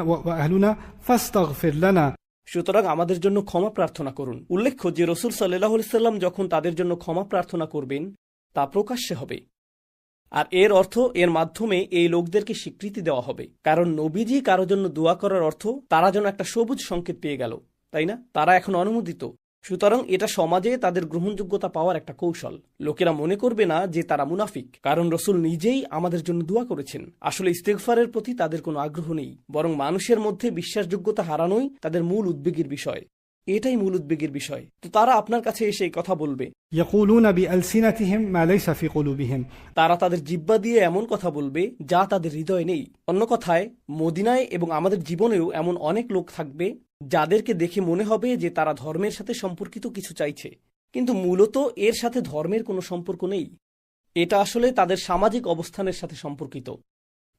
وأهلنا فاستغفر لنا সুতরাং আমাদের জন্য ক্ষমা প্রার্থনা করুন। উল্লেখ্য যে রসুল সাল্লাল্লাহু আলাইহি সাল্লাম যখন তাদের জন্য ক্ষমা প্রার্থনা করবেন তা প্রকাশ্যে হবে, আর এর অর্থ এর মাধ্যমে এই লোকদেরকে স্বীকৃতি দেওয়া হবে। কারণ নবীজি কারো জন্য দোয়া করার অর্থ তারা যেন একটা সবুজ সংকেত পেয়ে গেল, তাই না? তারা এখন অনুমোদিত, সুতরাং এটা সমাজে তাদের গ্রহণযোগ্যতা পাওয়ার একটা কৌশল। লোকেরা মনে করবে না যে তারা মুনাফিক, কারণ রসুল নিজেই আমাদের জন্য দোয়া করেছেন। আসলে ইস্তেগফারের প্রতি তাদের কোনো আগ্রহ নেই, বরং মানুষের মধ্যে বিশ্বাসযোগ্যতা হারানোই তাদের মূল উদ্বেগের বিষয়। এটাই মূল উদ্বেগের বিষয়। তো তারা আপনার কাছে এসে এই কথা বলবে, يقولون بألسنتهم ما ليس في قلوبهم তারা তাদের জিহ্বা দিয়ে এমন কথা বলবে যা তাদের হৃদয়ে নেই। অন্য কথায়, মদিনায় এবং আমাদের জীবনেও এমন অনেক লোক থাকবে যাদেরকে দেখে মনে হবে যে তারা ধর্মের সাথে সম্পর্কিত কিছু চাইছে, কিন্তু মূলত এর সাথে ধর্মের কোনো সম্পর্ক নেই। এটা আসলে তাদের সামাজিক অবস্থানের সাথে সম্পর্কিত।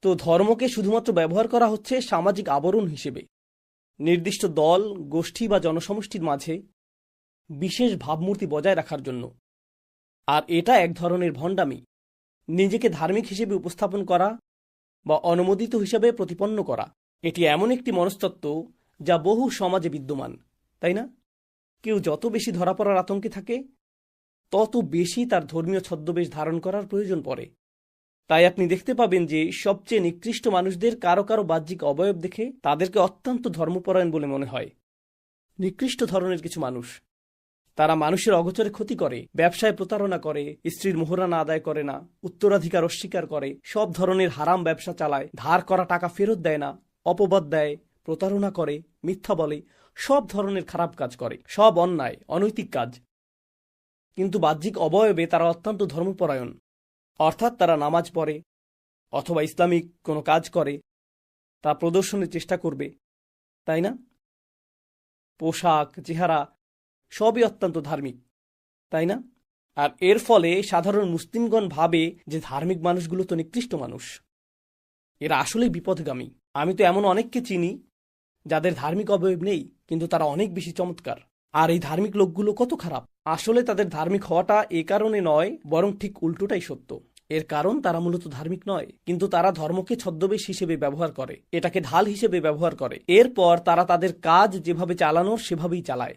তো ধর্মকে শুধুমাত্র ব্যবহার করা হচ্ছে সামাজিক আবরণ হিসেবে, নির্দিষ্ট দল, গোষ্ঠী বা জনসমষ্টির মাঝে বিশেষ ভাবমূর্তি বজায় রাখার জন্য। আর এটা এক ধরনের ভণ্ডামি, নিজেকে ধার্মিক হিসেবে উপস্থাপন করা বা অনুমোদিত হিসেবে প্রতিপন্ন করা। এটি এমন একটি মনস্তত্ত্ব যা বহু সমাজে বিদ্যমান, তাই না? কেউ যত বেশি ধরা পড়ার আতঙ্কে থাকে, তত বেশি তার ধর্মীয় ছদ্মবেশ ধারণ করার প্রয়োজন পড়ে। তাই আপনি দেখতে পাবেন যে সবচেয়ে নিকৃষ্ট মানুষদের কারো কারো বাহ্যিক অবয়ব দেখে তাদেরকে অত্যন্ত ধর্মপরায়ণ বলে মনে হয়। নিকৃষ্ট ধরনের কিছু মানুষ, তারা মানুষের অগোচরে ক্ষতি করে, ব্যবসায় প্রতারণা করে, স্ত্রীর মোহরানা আদায় করে না, উত্তরাধিকার অস্বীকার করে, সব ধরনের হারাম ব্যবসা চালায়, ধার করা টাকা ফেরত দেয় না, অপবাদ দেয়, প্রতারণা করে, মিথ্যা বলে, সব ধরনের খারাপ কাজ করে, সব অন্যায়, অনৈতিক কাজ। কিন্তু বাহ্যিক অবয়বে তারা অত্যন্ত ধর্মপরায়ণ, অর্থাৎ তারা নামাজ পড়ে অথবা ইসলামিক কোনো কাজ করে, তা প্রদর্শনের চেষ্টা করবে, তাই না? পোশাক, চেহারা সবই অত্যন্ত ধার্মিক, তাই না? আর এর ফলে সাধারণ মুসলিমগণ ভাবে যে ধার্মিক মানুষগুলো তো নিকৃষ্ট মানুষ, এরা আসলেই বিপদগামী। আমি তো এমন অনেককে চিনি যাদের ধার্মিক অবয়ব নেই, কিন্তু তারা অনেক বেশি চমৎকার। আর এই ধার্মিক লোকগুলো কত খারাপ। আসলে তাদের ধার্মিক হওয়াটা এ কারণে নয়, বরং ঠিক উল্টোটাই সত্য। এর কারণ তারা মূলত ধার্মিক নয়, কিন্তু তারা ধর্মকে ছদ্মবেশ হিসেবে ব্যবহার করে, এটাকে ঢাল হিসেবে ব্যবহার করে। এরপর তারা তাদের কাজ যেভাবে চালানোর সেভাবেই চালায়,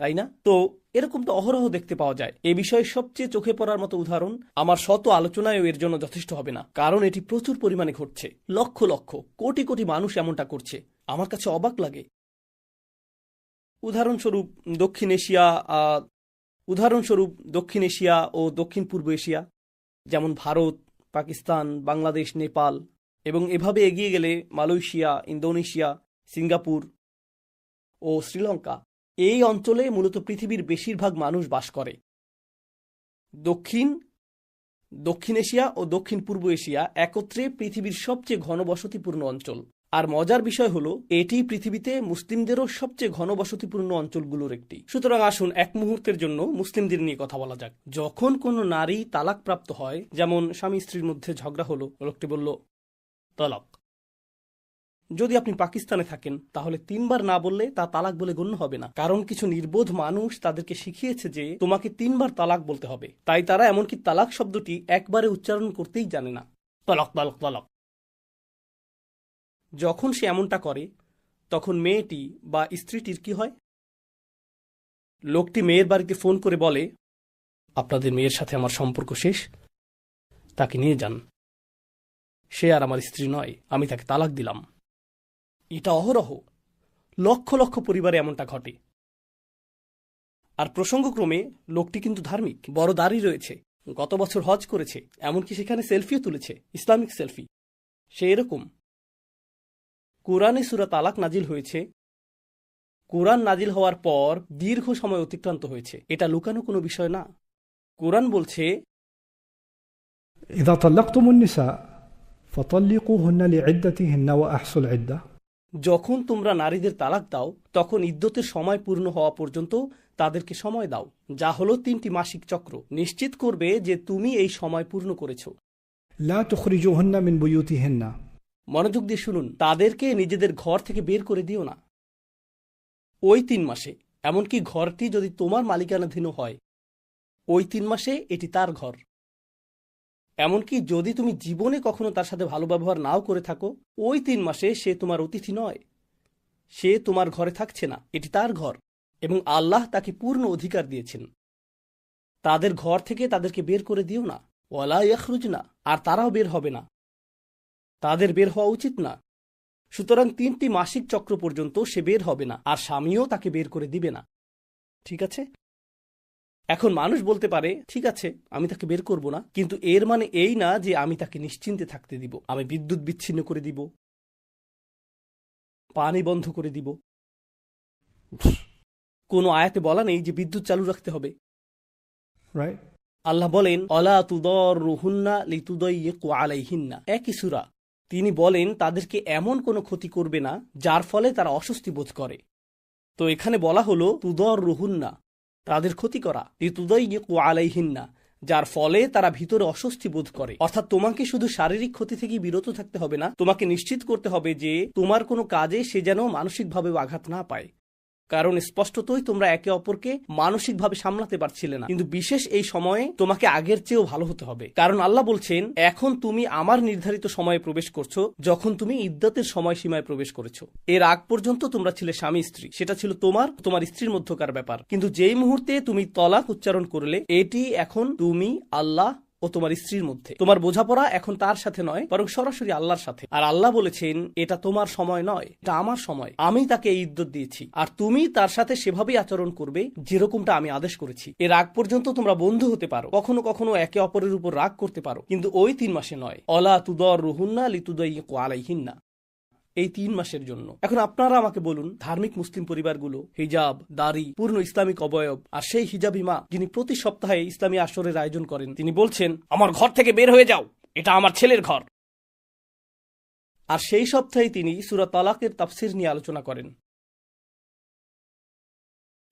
তাই না? তো এরকম তো অহরহ দেখতে পাওয়া যায়। এ বিষয়ে সবচেয়ে চোখে পড়ার মতো উদাহরণ, আমার শত আলোচনায়ও এর জন্য যথেষ্ট হবে না, কারণ এটি প্রচুর পরিমাণে ঘটছে। লক্ষ লক্ষ কোটি কোটি মানুষ এমনটা করছে। আমার কাছে অবাক লাগে। উদাহরণস্বরূপ দক্ষিণ এশিয়া ও দক্ষিণ পূর্ব এশিয়া, যেমন ভারত, পাকিস্তান, বাংলাদেশ, নেপাল, এবং এভাবে এগিয়ে গেলে মালয়েশিয়া, ইন্দোনেশিয়া, সিঙ্গাপুর ও শ্রীলঙ্কা। এই অঞ্চলে মূলত পৃথিবীর বেশিরভাগ মানুষ বাস করে। দক্ষিণ এশিয়া ও দক্ষিণ পূর্ব এশিয়া একত্রে পৃথিবীর সবচেয়ে ঘনবসতিপূর্ণ অঞ্চল। আর মজার বিষয় হলো, এটি পৃথিবীতে মুসলিমদেরও সবচেয়ে ঘনবসতিপূর্ণ অঞ্চলগুলোর একটি। সুতরাং আসুন এক মুহূর্তের জন্য মুসলিমদের নিয়ে কথা বলা যাক। যখন কোনো নারী তালাকপ্রাপ্ত হয়, যেমন স্বামী স্ত্রীর মধ্যে ঝগড়া হলো, লোকটি বলল তালাক। যদি আপনি পাকিস্তানে থাকেন, তাহলে 3 বার না বললে তা তালাক বলে গণ্য হবে না, কারণ কিছু নির্বোধ মানুষ তাদেরকে শিখিয়েছে যে তোমাকে 3 বার তালাক বলতে হবে। তাই তারা এমনকি তালাক শব্দটি একবারে উচ্চারণ করতেই জানে না। তালাক তালাক তালাক। যখন সে এমনটা করে, তখন মেয়েটি বা স্ত্রীটির কি হয়? লোকটি মেয়ের বাড়িতে ফোন করে বলে, আপনাদের মেয়ের সাথে আমার সম্পর্ক শেষ, তাকে নিয়ে যান, সে আর আমার স্ত্রী নয়, আমি তাকে তালাক দিলাম। এটা অহরহ, লক্ষ লক্ষ পরিবারে এমনটা ঘটে। আর প্রসঙ্গক্রমে লোকটি কিন্তু ধার্মিক, বড় দাড়ি রয়েছে, গত বছর হজ করেছে, এমনকি সেখানে সেলফিও তুলেছে, ইসলামিক সেলফি। সে এরকম। কোরআনে সূরা তালাক নাজিল হয়েছে। কোরআন নাজিল হওয়ার পর দীর্ঘ সময় অতিক্রান্ত হয়েছে, এটা লুকানো কোনো বিষয় না। কোরআন বলছে, إذا طلقتم النساء فطلقوهن لعدتهن وأحصوا العدة। যখন তোমরা নারীদের তালাক দাও, তখন ইদ্যতের সময় পূর্ণ হওয়া পর্যন্ত তাদেরকে সময় দাও, যা হলো 3টি মাসিক চক্র। নিশ্চিত করবে যে তুমি এই সময় পূর্ণ করেছ। لا تخرجوهن من بيوتهن। মনোযোগ দিয়ে শুনুন, তাদেরকে নিজেদের ঘর থেকে বের করে দিও না ওই 3 মাসে। এমনকি ঘরটি যদি তোমার মালিকানাধীন হয়, ওই 3 মাসে এটি তার ঘর। এমনকি যদি তুমি জীবনে কখনো তার সাথে ভালো ব্যবহার নাও করে থাকো, ওই 3 মাসে সে তোমার অতিথি নয়, সে তোমার ঘরে থাকছে না, এটি তার ঘর, এবং আল্লাহ তাকে পূর্ণ অধিকার দিয়েছেন। তাদের ঘর থেকে তাদেরকে বের করে দিও না। ওয়ালা ইয়াখরুজনা, আর তারাও বের হবে না, তাদের বের হওয়া উচিত না। সুতরাং 3টি মাসিক চক্র পর্যন্ত সে বের হবে না, আর স্বামীও তাকে বের করে দিবে না। ঠিক আছে? এখন মানুষ বলতে পারে, ঠিক আছে, আমি তাকে বের করব না, কিন্তু এর মানে এই না যে আমি তাকে নিশ্চিন্তে থাকতে দিব। আমি বিদ্যুৎ বিচ্ছিন্ন করে দিব, পানি বন্ধ করে দিব। কোনো আয়াতে বলা নেই যে বিদ্যুৎ চালু রাখতে হবে। Right? আল্লাহ বলেন, অলা তুদররুহুন্না লিতুদাইয়িকু আলাইহিন্না, একই সূরা। তিনি বলেন তাদেরকে এমন কোনো ক্ষতি করবে না যার ফলে তারা অস্বস্তি বোধ করে। তো এখানে বলা হলো তুদররুহুন্না, তাদের ক্ষতি করা, লিতুদাইয়িকু আলাইহিন্না, যার ফলে তারা ভিতরে অস্বস্তি বোধ করে। অর্থাৎ তোমাকে শুধু শারীরিক ক্ষতি থেকে বিরত থাকতে হবে না, তোমাকে নিশ্চিত করতে হবে যে তোমার কোনো কাজে সে যেন মানসিকভাবেও আঘাত না পায়। কারণ স্পষ্টতই তোমরা একে অপরকে মানসিকভাবে সামলাতে পারছিলে না, কিন্তু বিশেষ এই সময়ে তোমাকে আগের চেয়েও ভালো হতে হবে। কারণ আল্লাহ বলছেন, এখন তুমি আমার নির্ধারিত সময়ে প্রবেশ করছো, যখন তুমি ইদ্যতের সময়সীমায় প্রবেশ করেছো। এর আগ পর্যন্ত তোমরা ছিলে স্বামী স্ত্রী, সেটা ছিল তোমার স্ত্রীর মধ্যকার ব্যাপার। কিন্তু যেই মুহূর্তে তুমি তলাক উচ্চারণ করলে, এটি এখন তুমি, আল্লাহ ও তোমার স্ত্রীর মধ্যে। তোমার বোঝাপড়া এখন তার সাথে নয়, বরং সরাসরি আল্লাহর সাথে। আর আল্লাহ বলেছেন, এটা তোমার সময় নয়, এটা আমার সময়, আমি তাকে এই ইদ্যত দিয়েছি, আর তুমি তার সাথে সেভাবেই আচরণ করবে যেরকমটা আমি আদেশ করেছি। এর আগ পর্যন্ত তোমরা বন্ধু হতে পারো, কখনো কখনো একে অপরের উপর রাগ করতে পারো, কিন্তু ওই 3 মাসে নয়। অলা তুদররুহুন্না লিতুদাইয়িকু আলাইহিন্না, এই 3 মাসের জন্য। এখন আপনারা আমাকে বলুন, ধার্মিক মুসলিম পরিবারগুলো হিজাব, দাড়ি, পূর্ণ ইসলামিক অবয়ব, আর সেই হিজাবি মা যিনি প্রতি সপ্তাহে ইসলামী আসরের আয়োজন করেন, তিনি বলছেন, আমার ঘর থেকে বের হয়ে যাও, এটা আমার ছেলের ঘর। আর সেই সপ্তাহে তিনি সূরা তালাকের তাফসীর নিয়ে আলোচনা করেন।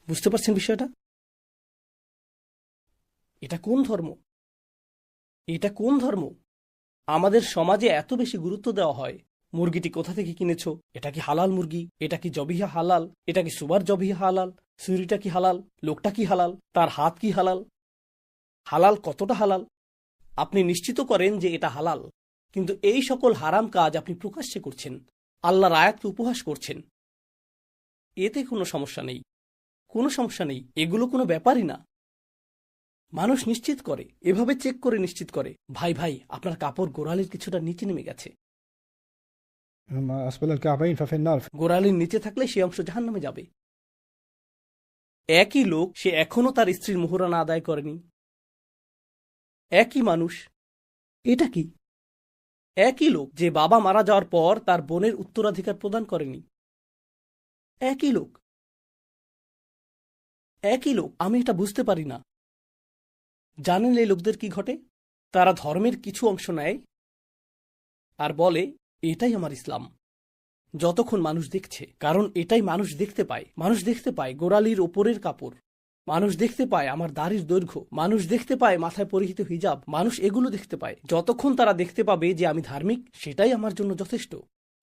বুঝতে পারছেন বিষয়টা? এটা কোন ধর্ম? এটা কোন ধর্ম? আমাদের সমাজে এত বেশি গুরুত্ব দেওয়া হয়, মুরগিটি কোথা থেকে কিনেছো, এটা কি হালাল মুরগি, এটা কি জবিহা হালাল, এটা কি সুবার জবিহা হালাল, ছুরিটা কি হালাল, লোকটা কি হালাল, তার হাত কি হালাল, হালাল কতটা হালাল। আপনি নিশ্চিত করেন যে এটা হালাল, কিন্তু এই সকল হারাম কাজ আপনি প্রকাশ্যে করছেন, আল্লাহর আয়াতকে উপহাস করছেন। এতে কোনো সমস্যা নেই, কোনো সমস্যা নেই, এগুলো কোনো ব্যাপারই না। মানুষ নিশ্চিত করে, এভাবে চেক করে নিশ্চিত করে, ভাই ভাই আপনার কাপড় গোড়ালির কিছুটা নিচে নেমে গেছে, أما أسفل الكعبين ففي النار. গোড়ালির নিচে থাকলে সে অংশ জাহান্নামে যাবে। একই লোক, সে এখনো তার স্ত্রীর মোহরানা আদায় করেনি। একই মানুষ, এটা কি? একই লোক যে বাবা মারা যাওয়ার পর তার বোনের উত্তরাধিকার প্রদান করেনি। একই লোক, একই লোক। আমি এটা বুঝতে পারি না। জানেন এই লোকদের কি ঘটে? তারা ধর্মের কিছু অংশ নেয় আর বলে এটাই আমার ইসলাম, যতক্ষণ মানুষ দেখছে। কারণ এটাই মানুষ দেখতে পায়। মানুষ দেখতে পায় গোড়ালির ওপরের কাপড়, মানুষ দেখতে পায় আমার দাড়ির দৈর্ঘ্য, মানুষ দেখতে পায় মাথায় পরিহিত হিজাব, মানুষ এগুলো দেখতে পায়। যতক্ষণ তারা দেখতে পাবে যে আমি ধার্মিক, সেটাই আমার জন্য যথেষ্ট।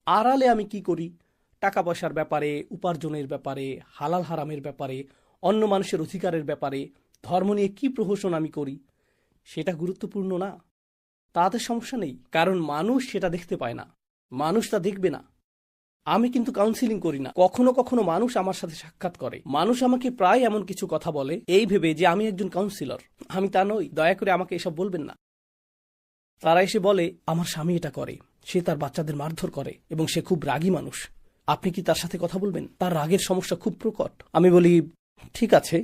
আড়ালে আমি কি করি, টাকা পয়সার ব্যাপারে, উপার্জনের ব্যাপারে, হালাল হারামের ব্যাপারে, অন্য মানুষের অধিকারের ব্যাপারে, ধর্ম নিয়ে কি প্রহসন আমি করি, সেটা গুরুত্বপূর্ণ না। তাতে সমস্যা নেই, কারণ মানুষ সেটা দেখতে পায় না, মানুষ তা দেখবে না। আমি কিন্তু কাউন্সিলিং করি না। কখনো কখনো মানুষ আমার সাথে সাক্ষাৎ করে, মানুষ আমাকে প্রায় এমন কিছু কথা বলে এই ভেবে যে আমি একজন কাউন্সিলর। আমি তা নই, দয়া করে আমাকে এসব বলবেন না। তারা এসে বলে আমার স্বামী এটা করে, সে তার বাচ্চাদের মারধর করে এবং সে খুব রাগী মানুষ, আপনি কি তার সাথে কথা বলবেন? তার রাগের সমস্যা খুব প্রকট। আমি বলি ঠিক আছে,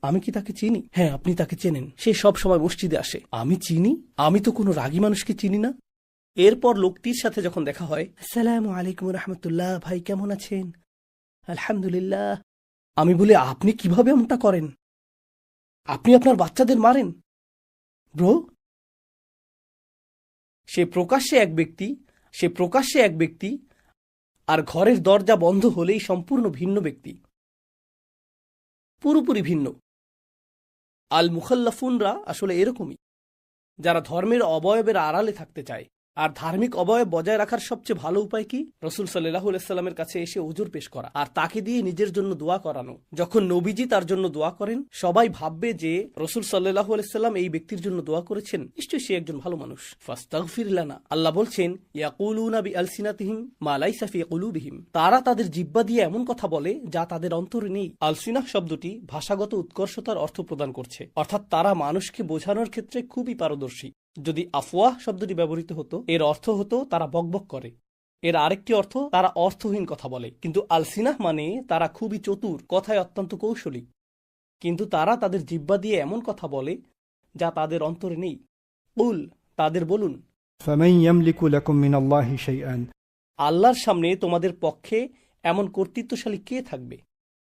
আমি কি তাকে চিনি? হ্যাঁ, আপনি তাকে চেনেন, সে সব সময় মসজিদে আসে। আমি চিনি? আমি তো কোনো রাগী মানুষকে চিনি না। এরপর লোকটির সাথে যখন দেখা হয়, আসসালামু আলাইকুম রহমতুল্লাহ, ভাই কেমন আছেন? আলহামদুলিল্লাহ। আমি বলি আপনি কিভাবে এমনটা করেন? আপনি আপনার বাচ্চাদের মারেন? ব্রো, সে প্রকাশ্যে এক ব্যক্তি, আর ঘরের দরজা বন্ধ হলেই সম্পূর্ণ ভিন্ন ব্যক্তি, পুরোপুরি ভিন্ন। আল মুখাল্লাফুনরা আসলে এরকমই, যারা ধর্মের অবয়বের আড়ালে থাকতে চায়। আর ধার্মিক অবয়ব বজায় রাখার সবচেয়ে ভালো উপায় কি? রাসূল সাল্লাল্লাহু আলাইহি সাল্লামের কাছে এসে ওযর পেশ করা আর তাকে দিয়ে নিজের জন্য দোয়া করানো। যখন নবীজি তার জন্য দোয়া করেন, সবাই ভাববে যে রাসূল সাল্লাল্লাহু আলাইহি সাল্লাম এই ব্যক্তির জন্য দোয়া করেছেন, নিশ্চয়ই সে একজন ভালো মানুষ। ফাস্তাগফির লানা, আল্লাহ বলছেন ইয়াকুলুনা বিআলসিনাতিহিম মা লাইসা ফি কুলুবিহিম, তারা তাদের জিহ্বা দিয়ে এমন কথা বলে যা তাদের অন্তরে নেই। আলসিনাহ শব্দটি ভাষাগত উৎকর্ষতার অর্থ প্রদান করছে, অর্থাৎ তারা মানুষকে বোঝানোর ক্ষেত্রে খুবই পারদর্শী। যদি আফওয়াহ শব্দটি ব্যবহৃত হতো, এর অর্থ হতো তারা বকবক করে। এর আরেকটি অর্থ তারা অর্থহীন কথা বলে। কিন্তু আলসিনাহ মানে তারা খুবই চতুর, কথায় অত্যন্ত কৌশলী, কিন্তু তারা তাদের জিহ্বা দিয়ে এমন কথা বলে যা তাদের অন্তরে নেই। কুল, তাদের বলুন, فمن يملك لكم من الله شيئا আল্লাহর সামনে তোমাদের পক্ষে এমন কর্তৃত্বশালী কে থাকবে?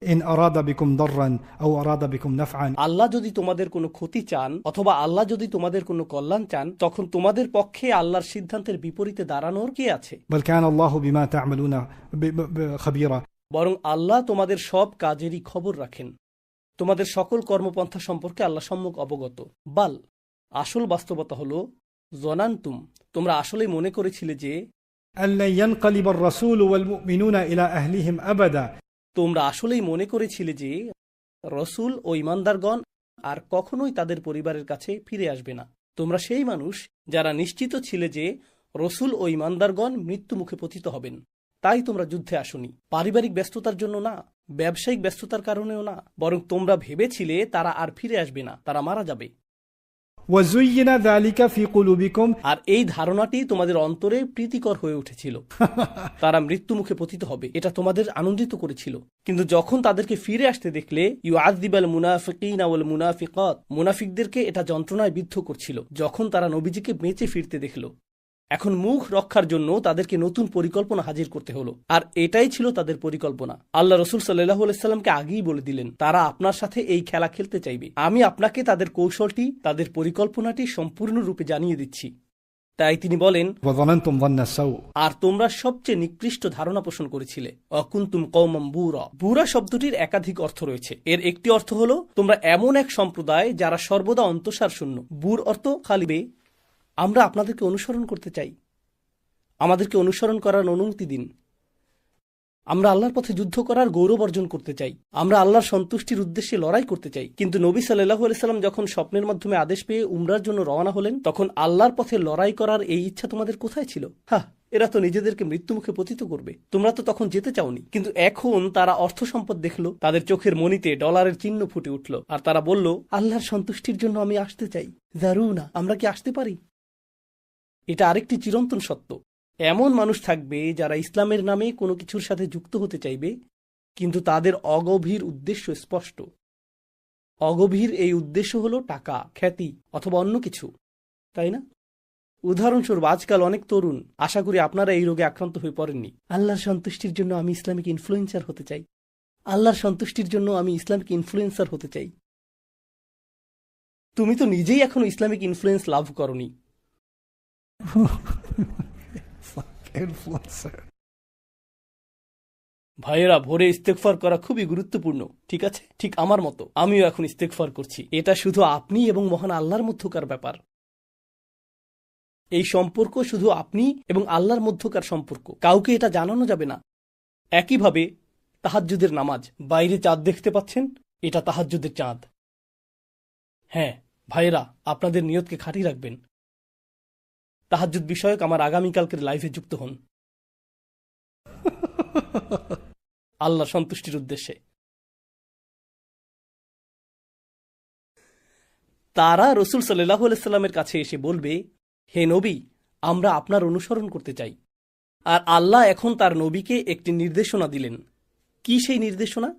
إن أراد بكم ضرا أو أراد بكم نفعا আল্লাহ যদি তোমাদের কোনো ক্ষতি চান অথবা আল্লাহ যদি তোমাদের কোনো কল্যাণ চান, তখন তোমাদের পক্ষে আল্লাহর সিদ্ধান্তের বিপরীতে দাঁড়ানোর কে আছে? بل كان الله بما تعملون خبيرا বরং আল্লাহ তোমাদের সব কাজেরই খবর রাখেন, তোমাদের সকল কর্মপন্থা সম্পর্কে আল্লাহ সম্যক অবগত। বাল, আসল বাস্তবতা হলো জনান্তুম, তোমরা আসলেই মনে করেছিলে যে أن لن ينقلب الرسول والمؤمنون إلى أهلهم أبدا তোমরা আসলেই মনে করেছিলে যে রসূল ও ঈমানদারগণ আর কখনোই তাদের পরিবারের কাছে ফিরে আসবে না। তোমরা সেই মানুষ যারা নিশ্চিত ছিলে যে রসূল ও ঈমানদারগণ মৃত্যু মুখে পতিত হবেন, তাই তোমরা যুদ্ধে আসোনি। পারিবারিক ব্যস্ততার জন্য না, ব্যবসায়িক ব্যস্ততার কারণেও না, বরং তোমরা ভেবেছিলে তারা আর ফিরে আসবে না, তারা মারা যাবে। وزين ذلك في قلوبكم আর এই ধারণাটি তোমাদের অন্তরে প্রীতিকর হয়ে উঠেছিল। তারা মৃত্যু মুখে পতিত হবে, এটা তোমাদের আনন্দিত করেছিল। কিন্তু যখন তাদেরকে ফিরে আসতে দেখলে, ইউআযযিবাল মুনাফিকিনা ওয়াল মুনাফিকাত, মুনাফিকদেরকে এটা যন্ত্রণায় বিদ্ধ করছিল। যখন তারা নবীজিকে বেঁচে ফিরতে দেখল, এখন মুখ রক্ষার জন্য তাদেরকে নতুন পরিকল্পনা হাজির করতে হলো। আর এটাই ছিল তাদের পরিকল্পনা। আল্লাহ রাসূল সাল্লাল্লাহু আলাইহি সাল্লামকে আগেই বলে দিলেন, তারা আপনার সাথে এই খেলা খেলতে চাইবে। আমি আপনাকে তাদের কৌশলটি, তাদের পরিকল্পনাটি সম্পূর্ণরূপে জানিয়ে দিচ্ছি। তাই তিনি বলেন, وظننتم ظن السوء আর তোমরা সবচেয়ে নিকৃষ্ট ধারণা পোষণ করেছিলে। অকুন্তুম কওমান বুরা, বুরা শব্দটির একাধিক অর্থ রয়েছে। এর একটি অর্থ হলো তোমরা এমন এক সম্প্রদায় যারা সর্বদা অন্তঃসার শূন্য। বুর অর্থ খালিবে, আমরা আপনাদেরকে অনুসরণ করতে চাই, আমাদেরকে অনুসরণ করার অনুমতি দিন। আমরা আল্লাহর পথে যুদ্ধ করার গৌরব অর্জন করতে চাই, আমরা আল্লাহর সন্তুষ্টির উদ্দেশ্যে লড়াই করতে চাই। কিন্তু নবী সাল্লাল্লাহু আলাইহি সাল্লাম যখন স্বপ্নের মাধ্যমে আদেশ পেয়ে উমরার জন্য রওনা হলেন, তখন আল্লাহর পথে লড়াই করার এই ইচ্ছা তোমাদের কোথায় ছিল? এরা তো নিজেদেরকে মৃত্যুমুখে পতিত করবে, তোমরা তো তখন যেতে চাওনি। কিন্তু এখন তারা অর্থ সম্পদ দেখলো, তাদের চোখের মণিতে ডলারের চিহ্ন ফুটে উঠল, আর তারা বলল, আল্লাহর সন্তুষ্টির জন্য আমি আসতে চাই, জারুনা, আমরা কি আসতে পারি? এটা আরেকটি চিরন্তন সত্য। এমন মানুষ থাকবে যারা ইসলামের নামে কোনো কিছুর সাথে যুক্ত হতে চাইবে, কিন্তু তাদের অগভীর উদ্দেশ্য স্পষ্ট। অগভীর এই উদ্দেশ্য হলো টাকা, খ্যাতি অথবা অন্য কিছু, তাই না? উদাহরণস্বরূপ আজকাল অনেক তরুণ, আশা করি আপনারা এই রোগে আক্রান্ত হয়ে পড়েননি, আল্লাহর সন্তুষ্টির জন্য আমি ইসলামিক ইনফ্লুয়েন্সার হতে চাই, আল্লাহর সন্তুষ্টির জন্য আমি ইসলামিক ইনফ্লুয়েন্সার হতে চাই। তুমি তো নিজেই এখনো ইসলামিক ইনফ্লুয়েন্স লাভ করনি। Influencer. ভাইয়েরা, ভোরে ইস্তেগফার করা খুবই গুরুত্বপূর্ণ, ঠিক আছে? ঠিক আমার মতো আমিও এখন ইস্তেগফার করছি। এটা শুধু আপনি এবং মহান আল্লাহর মধ্যকার ব্যাপার। এই সম্পর্ক শুধু আপনি এবং আল্লাহর মধ্যকার সম্পর্ক, কাউকে এটা জানানো যাবে না। একইভাবে তাহাজ্জুদের নামাজ, বাইরে চাঁদ দেখতে পাচ্ছেন, এটা তাহাজ্জুদের চাঁদ। হ্যাঁ ভাইয়েরা, আপনাদের নিয়তকে খাঁটি রাখবেন। তাহাজ্জুদ বিষয়ক আমার আগামীকালকের লাইভে যুক্ত হন, আল্লাহ সন্তুষ্টির উদ্দেশ্যে। তারা রসুল সাল্লাল্লাহু আলাইহি সাল্লামের কাছে এসে বলবে, হে নবী, আমরা আপনার অনুসরণ করতে চাই। আর আল্লাহ এখন তার নবীকে একটি নির্দেশনা দিলেন। কি সেই নির্দেশনা?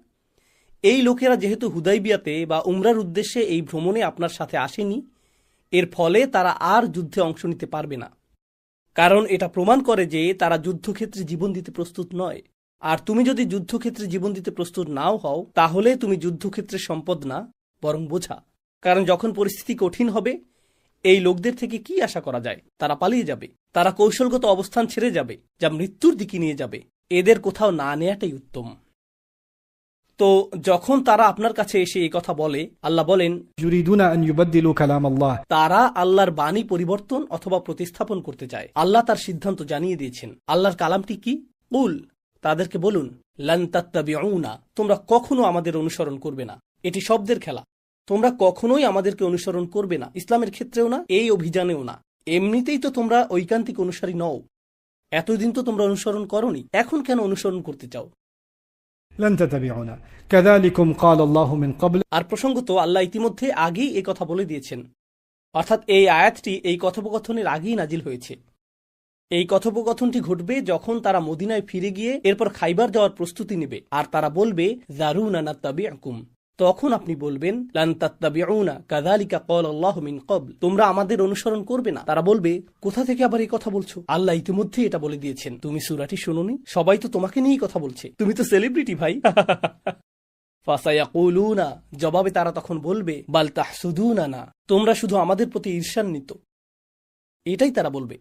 এই লোকেরা যেহেতু হুদাইবিয়াতে বা উমরার উদ্দেশ্যে এই ভ্রমণে আপনার সাথে আসেনি, এর ফলে তারা আর যুদ্ধে অংশ নিতে পারবে না, কারণ এটা প্রমাণ করে যে তারা যুদ্ধক্ষেত্রে জীবন দিতে প্রস্তুত নয়। আর তুমি যদি যুদ্ধক্ষেত্রে জীবন দিতে প্রস্তুত নাও হও, তাহলে তুমি যুদ্ধক্ষেত্রের সম্পদ না, বরং বোঝা। কারণ যখন পরিস্থিতি কঠিন হবে, এই লোকদের থেকে কি আশা করা যায়? তারা পালিয়ে যাবে, তারা কৌশলগত অবস্থান ছেড়ে যাবে, যা মৃত্যুর দিকে নিয়ে যাবে। এদের কোথাও না নেয়াটাই উত্তম। তো যখন তারা আপনার কাছে এসে এই কথা বলে, আল্লাহ বলেন, يريدون أن يبدلوا كلام الله. তারা আল্লাহর বাণী পরিবর্তন অথবা প্রতিস্থাপন করতে চায়। আল্লাহ তার সিদ্ধান্ত জানিয়ে দিয়েছেন। আল্লাহর কালামটি কি? কুল, তাদেরকে বলুন, লান তাত্তাবিউনা, তোমরা কখনো আমাদের অনুসরণ করবে না। এটি শব্দের খেলা। তোমরা কখনোই আমাদেরকে অনুসরণ করবে না, ইসলামের ক্ষেত্রেও না, এই অভিযানেও না। এমনিতেই তো তোমরা ঐকান্তিক অনুসারী নও, এতদিন তো তোমরা অনুসরণ করনি, এখন কেন অনুসরণ করতে চাও? لن تتبعونا كذلكم قال الله من قبل. আর প্রসঙ্গত আল্লাহ ইতিমধ্যে আগেই এই কথা বলে দিয়েছেন, অর্থাৎ এই আয়াতটি এই কথোপকথনের আগেই নাজিল হয়েছে। এই কথোপকথনটি ঘটবে যখন তারা মদিনায় ফিরে গিয়ে এরপর খাইবার যাওয়ার প্রস্তুতি নেবে, আর তারা বলবে, যারুনা নাত্তাবিউকুম। তখন আপনি বলবেন, লান তাত্তাবিউনা কাযালিকা ক্বালা আল্লাহু মিন ক্বাবল, তোমরা আমাদের অনুসরণ করবে না। তারা বলবে, কোথা থেকে আবার এই কথা বলছো? আল্লাহ ইতিমধ্যে এটা বলে দিয়েছেন, তুমি সূরাটি শোনোনি? সবাই তো তোমাকে নিয়েই কথা বলছে, তুমি তো সেলিব্রিটি ভাই। ফাসায়াকুলুনা, জবাবে তারা তখন বলবে, বাল তাহসুদুনানা, তোমরা শুধু আমাদের প্রতি ঈর্ষান্বিত। এটাই তারা বলবে,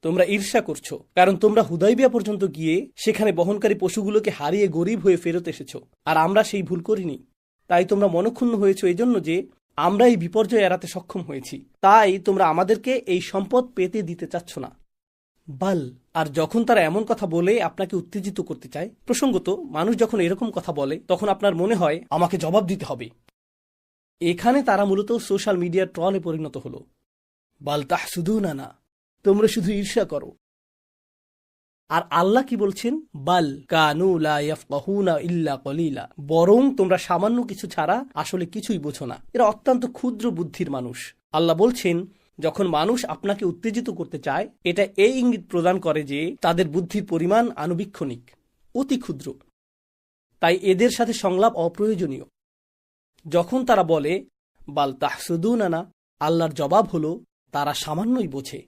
তোমরা ঈর্ষা করছো, কারণ তোমরা হুদাইবিয়া পর্যন্ত গিয়ে সেখানে বহনকারী পশুগুলোকে হারিয়ে গরিব হয়ে ফেরত এসেছো, আর আমরা সেই ভুল করিনি। তাই তোমরা মনক্ষুণ্ণ হয়েছো এই জন্য যে আমরা এই বিপর্যয় এড়াতে সক্ষম হয়েছি, তাই তোমরা আমাদেরকে এই সম্পদ পেতে দিতে চাচ্ছ না। বাল, আর যখন তারা এমন কথা বলে আপনাকে উত্তেজিত করতে চায়, প্রসঙ্গত মানুষ যখন এরকম কথা বলে, তখন আপনার মনে হয় আমাকে জবাব দিতে হবে। এখানে তারা মূলত সোশ্যাল মিডিয়ার ট্রলে পরিণত হলো। বাল তাহসুদুনানা, তোমরা শুধু ঈর্ষা করো। আর আল্লাহ কি বলছেন? বাল কানু লা ইয়াফকাহুনা ইল্লা কলিলা, বরং তোমরা সামান্য কিছু ছাড়া আসলে কিছুই বোঝো না, এরা অত্যন্ত ক্ষুদ্র বুদ্ধির মানুষ। আল্লাহ বলছেন, যখন মানুষ আপনাকে উত্তেজিত করতে চায়, এটা এই ইঙ্গিত প্রদান করে যে তাদের বুদ্ধির পরিমাণ আনুবীক্ষণিক, অতি ক্ষুদ্র। তাই এদের সাথে সংলাপ অপ্রয়োজনীয়। যখন তারা বলে বাল তাহসুদুনানা, আল্লাহর জবাব হলো, তারা সামান্যই বোঝে।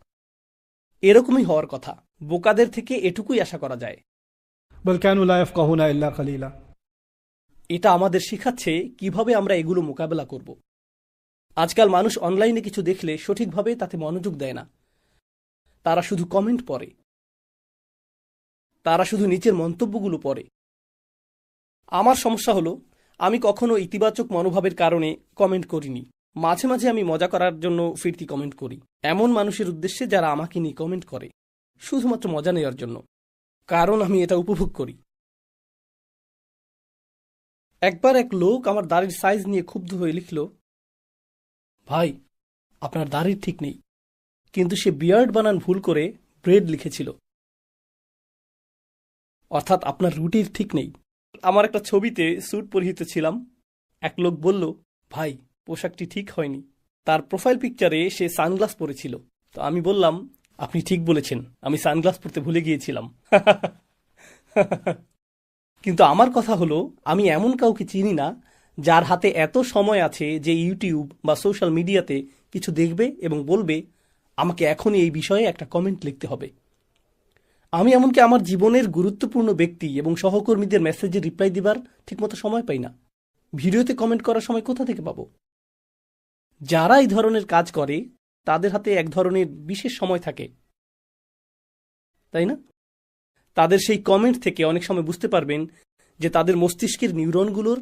এরকমই হওয়ার কথা, বোকাদের থেকে এটুকুই আশা করা যায়। بل كانوا لا يفقهون إلا قليلا. এটা আমাদের শিখাচ্ছে কিভাবে আমরা এগুলো মোকাবেলা করব। আজকাল মানুষ অনলাইনে কিছু দেখলে সঠিকভাবে তাতে মনোযোগ দেয় না, তারা শুধু কমেন্ট পড়ে, তারা শুধু নিচের মন্তব্যগুলো পড়ে। আমার সমস্যা হলো, আমি কখনো ইতিবাচক মনোভাবের কারণে কমেন্ট করিনি। মাঝে মাঝে আমি মজা করার জন্য ফিরতি কমেন্ট করি, এমন মানুষের উদ্দেশ্যে যারা আমাকে নিয়ে কমেন্ট করে, শুধুমাত্র মজা নেওয়ার জন্য, কারণ আমি এটা উপভোগ করি। একবার এক লোক আমার দাড়ির সাইজ নিয়ে ক্ষুব্ধ হয়ে লিখল, ভাই, আপনার দাড়ির ঠিক নেই। কিন্তু সে বিয়ার্ড বানান ভুল করে ব্রেড লিখেছিল, অর্থাৎ আপনার রুটির ঠিক নেই। আমার একটা ছবিতে স্যুট পরিহিত ছিলাম। এক লোক বলল, ভাই, পোশাকটি ঠিক হয়নি। তার প্রোফাইল পিকচারে সে সানগ্লাস পরেছিল। তো আমি বললাম, আপনি ঠিক বলেছেন, আমি সানগ্লাস পরতে ভুলে গিয়েছিলাম। কিন্তু আমার কথা হলো, আমি এমন কাউকে চিনি না যার হাতে এত সময় আছে যে ইউটিউব বা সোশ্যাল মিডিয়াতে কিছু দেখবে এবং বলবে, আমাকে এখনই এই বিষয়ে একটা কমেন্ট লিখতে হবে। আমি এমনকি আমার জীবনের গুরুত্বপূর্ণ ব্যক্তি এবং সহকর্মীদের মেসেজে রিপ্লাই দিবার ঠিকমতো সময় পাই না। ভিডিওতে কমেন্ট করার সময় কোথা থেকে পাবো? যারা এই ধরনের কাজ করে তাদের হাতে এক ধরনের বিশেষ সময় থাকে, তাই না? তাদের সেই কমেন্ট থেকে অনেক সময় বুঝতে পারবেন যে তাদের মস্তিষ্কের নিউরনগুলোর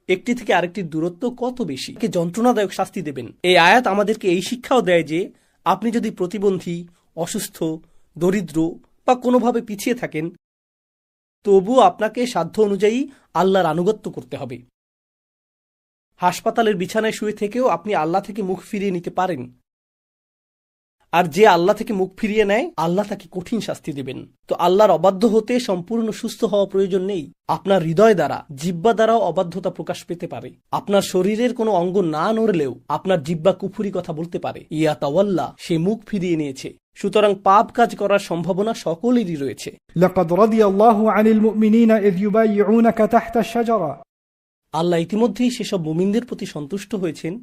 একটি থেকে আরেকটির দূরত্ব কত বেশি। যন্ত্রণাদায়ক শাস্তি দেবেন। এই আয়াত আমাদেরকে এই শিক্ষাও দেয় যে আপনি যদি প্রতিবন্ধী, অসুস্থ, দরিদ্র বা কোনোভাবে পিছিয়ে থাকেন, তবুও আপনাকে সাধ্য অনুযায়ী আল্লাহর আনুগত্য করতে হবে। হাসপাতালের বিছানায় শুয়ে থেকেও আপনি আল্লাহ থেকে মুখ ফিরিয়ে নিতে পারেন। আর যে আল্লাহ থেকে মুখ ফিরিয়ে নেয়, আল্লাহ তাকে কঠিন শাস্তি দেবেন। তো আল্লাহর অবাধ্য হতে সম্পূর্ণ সুস্থ হওয়া প্রয়োজন নেই। আপনার হৃদয় দ্বারা, জিহ্বা দ্বারাও অবাধ্যতা প্রকাশ পেতে পারে। আপনার শরীরের কোনো অঙ্গ না নড়লেও আপনার জিহ্বা কুফুরি কথা বলতে পারে। ইয়া তাওয়াল্লা, সে মুখ ফিরিয়ে নিয়েছে। সুতরাং পাপ কাজ করার সম্ভাবনা সকলেরই রয়েছে। لقد رضي الله عن المؤمنين إذ يبايعونك تحت الشجرة আল্লাহ ইতিমধ্যেই সেসব মুমিনদের প্রতি সন্তুষ্ট হয়েছেন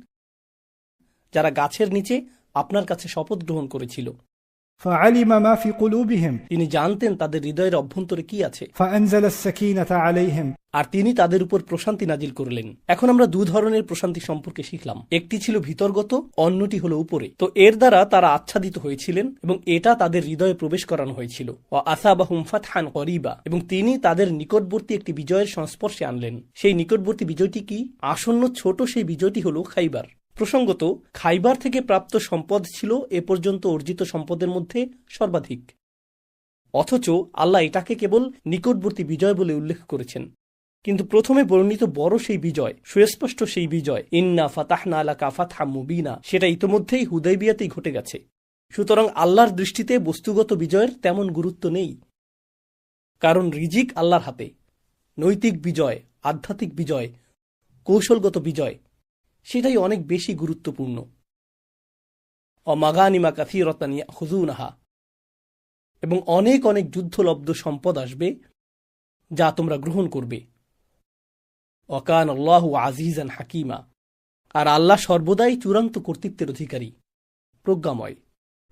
যারা গাছের নিচে আপনার কাছে শপথ গ্রহণ করেছিল। فعلم ما في قلوبهم তিনি জানতেন তাদের হৃদয়ের অভ্যন্তরে কি আছে, فأنزل السكينة عليهم আর তিনি তাদের উপর প্রশান্তি নাজিল করলেন। এখন আমরা দু ধরনের প্রশান্তি সম্পর্কে শিখলাম। একটি ছিল ভিতরগত, অন্যটি হলো উপরে। তো এর দ্বারা তারা আচ্ছাদিত হয়েছিলেন এবং এটা তাদের হৃদয়ে প্রবেশ করানো হয়েছিল। আসাবাহুম ফাতহান করিবা, এবং তিনি তাদের নিকটবর্তী একটি বিজয়ের সংস্পর্শে আনলেন। সেই নিকটবর্তী বিজয়টি কি? আসন্ন ছোট সেই বিজয়টি হলো খাইবার। প্রসঙ্গত, খাইবার থেকে প্রাপ্ত সম্পদ ছিল এ পর্যন্ত অর্জিত সম্পদের মধ্যে সর্বাধিক। অথচ আল্লাহ এটাকে কেবল নিকটবর্তী বিজয় বলে উল্লেখ করেছেন। কিন্তু প্রথমে বর্ণিত বড় সেই বিজয়, সুস্পষ্ট সেই বিজয়, ইন্না ফাতাহনা লাকা ফাতহাম মুবিনা, সেটা ইতোমধ্যেই হুদাইবিয়াতেই ঘটে গেছে। সুতরাং আল্লাহর দৃষ্টিতে বস্তুগত বিজয়ের তেমন গুরুত্ব নেই, কারণ রিজিক আল্লাহর হাতে। নৈতিক বিজয়, আধ্যাত্মিক বিজয়, কৌশলগত বিজয়, সেটাই অনেক বেশি গুরুত্বপূর্ণ। অমাগানিমা কাসীরাতান ইয়াখুযুনাহা, এবং অনেক অনেক যুদ্ধলব্ধ সম্পদ আসবে যা তোমরা গ্রহণ করবে। ওয়াকান আল্লাহু আজিজান হাকিমা, আর আল্লাহ সর্বদাই চূড়ান্ত কর্তৃত্বের অধিকারী, প্রজ্ঞাময়।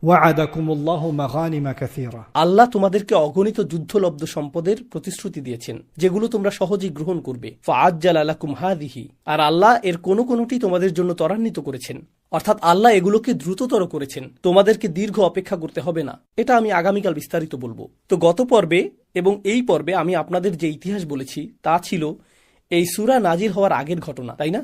وعدكم الله مغانم كثيرة আল্লাহ তোমাদেরকে অগণিত যুদ্ধলব্ধ সম্পদের প্রতিশ্রুতি দিয়েছেন, যেগুলো তোমরা সহজেই গ্রহণ করবে। ফাআজ্জালা লাকুম হাযিহি, আর আল্লাহ এর কোনোটি তোমাদের জন্য ত্বরান্বিত করেছেন, অর্থাৎ আল্লাহ এগুলোকে দ্রুততর করেছেন। তোমাদেরকে দীর্ঘ অপেক্ষা করতে হবে না। এটা আমি আগামীকাল বিস্তারিত বলবো। তো গত পর্বে এবং এই পর্বে আমি আপনাদের যে ইতিহাস বলেছি তা ছিল এই সূরা নাজিল হওয়ার আগের ঘটনা, তাই না?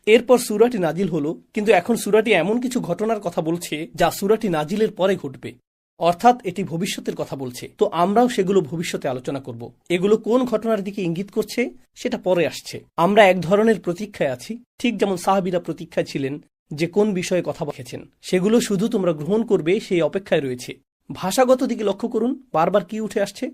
এরপর সূরাটি নাজিল হলো, কিন্তু এখন সূরাটি এমন কিছু ঘটনার কথা বলছে যা সূরাটি নাজিলের পরে ঘটবে, অর্থাৎ এটি ভবিষ্যতের কথা বলছে। তো আমরাও সেগুলো ভবিষ্যতে আলোচনা করব। এগুলো কোন ঘটনার দিকে ইঙ্গিত করছে সেটা পরে আসছে। আমরা এক ধরনের প্রতীক্ষায় আছি, ঠিক যেমন সাহাবীরা প্রতীক্ষায় ছিলেন যে কোন বিষয়ে কথা বলেছেন। সেগুলো শুধু তোমরা গ্রহণ করবে সেই অপেক্ষায় রয়েছে। ভাষাগত দিকে লক্ষ্য করুন, বারবার কি উঠে আসছে?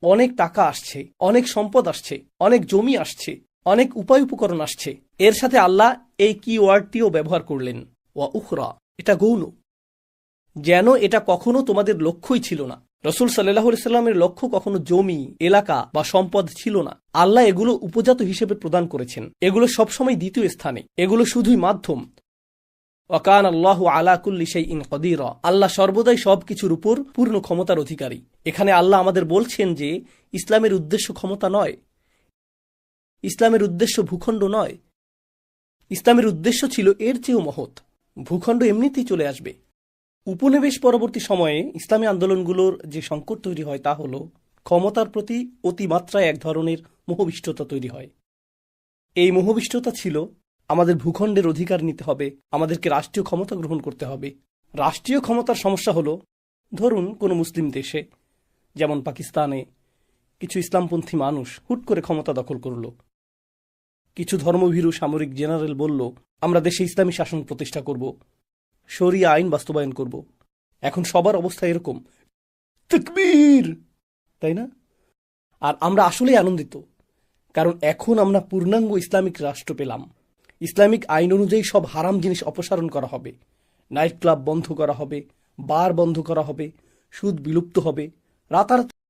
অনেক টাকা আসছে, অনেক সম্পদ আসছে, অনেক জমি আসছে, অনেক উপায় উপকরণ আসছে। এর সাথে আল্লাহ এই কি ওয়ার্ডটিও ব্যবহার করলেন, ওয়া উখরা। এটা গৌণ, যেন এটা কখনো তোমাদের লক্ষ্যই ছিল না। রাসূল সাল্লাল্লাহু আলাইহি সাল্লামের লক্ষ্য কখনো জমি, এলাকা বা সম্পদ ছিল না। আল্লাহ এগুলো উপজাত হিসেবে প্রদান করেছেন। এগুলো সবসময় দ্বিতীয় স্থানে, এগুলো শুধুই মাধ্যম। ওয়া কানা আল্লাহু আলা কুল্লি শাইইন কাদিরা, আল্লাহ সর্বদাই সবকিছুর উপর পূর্ণ ক্ষমতার অধিকারী। এখানে আল্লাহ আমাদের বলছেন যে ইসলামের উদ্দেশ্য ক্ষমতা নয়, ইসলামের উদ্দেশ্য ভূখণ্ড নয়। ইসলামের উদ্দেশ্য ছিল এর চেয়েও মহৎ। ভূখণ্ড এমনিতেই চলে আসবে। উপনিবেশ পরবর্তী সময়ে ইসলামী আন্দোলনগুলোর যে সংকট তৈরি হয় তা হল ক্ষমতার প্রতি অতিমাত্রায় এক ধরনের মোহবিষ্টতা তৈরি হয়। এই মোহবিষ্টতা ছিল আমাদের ভূখণ্ডের অধিকার নিতে হবে, আমাদেরকে রাষ্ট্রীয় ক্ষমতা গ্রহণ করতে হবে। রাষ্ট্রীয় ক্ষমতার সমস্যা হল, ধরুন কোনো মুসলিম দেশে যেমন পাকিস্তানে কিছু ইসলামপন্থী মানুষ হুট করে ক্ষমতা দখল করল। কিছু ধর্মভীরু সামরিক জেনারেল বলল, আমরা দেশে ইসলামী শাসন প্রতিষ্ঠা করব, শরিয়া আইন বাস্তবায়ন করব। এখন সবার অবস্থা এরকম, তাকবীর, তাই না? আর আমরা আসলেই আনন্দিত, কারণ এখন আমরা পূর্ণাঙ্গ ইসলামিক রাষ্ট্র পেলাম। ইসলামিক আইন অনুযায়ী সব হারাম জিনিস অপসারণ করা হবে, নাইট ক্লাব বন্ধ করা হবে, বার বন্ধ করা হবে, সুদ বিলুপ্ত হবে, রাতারাতি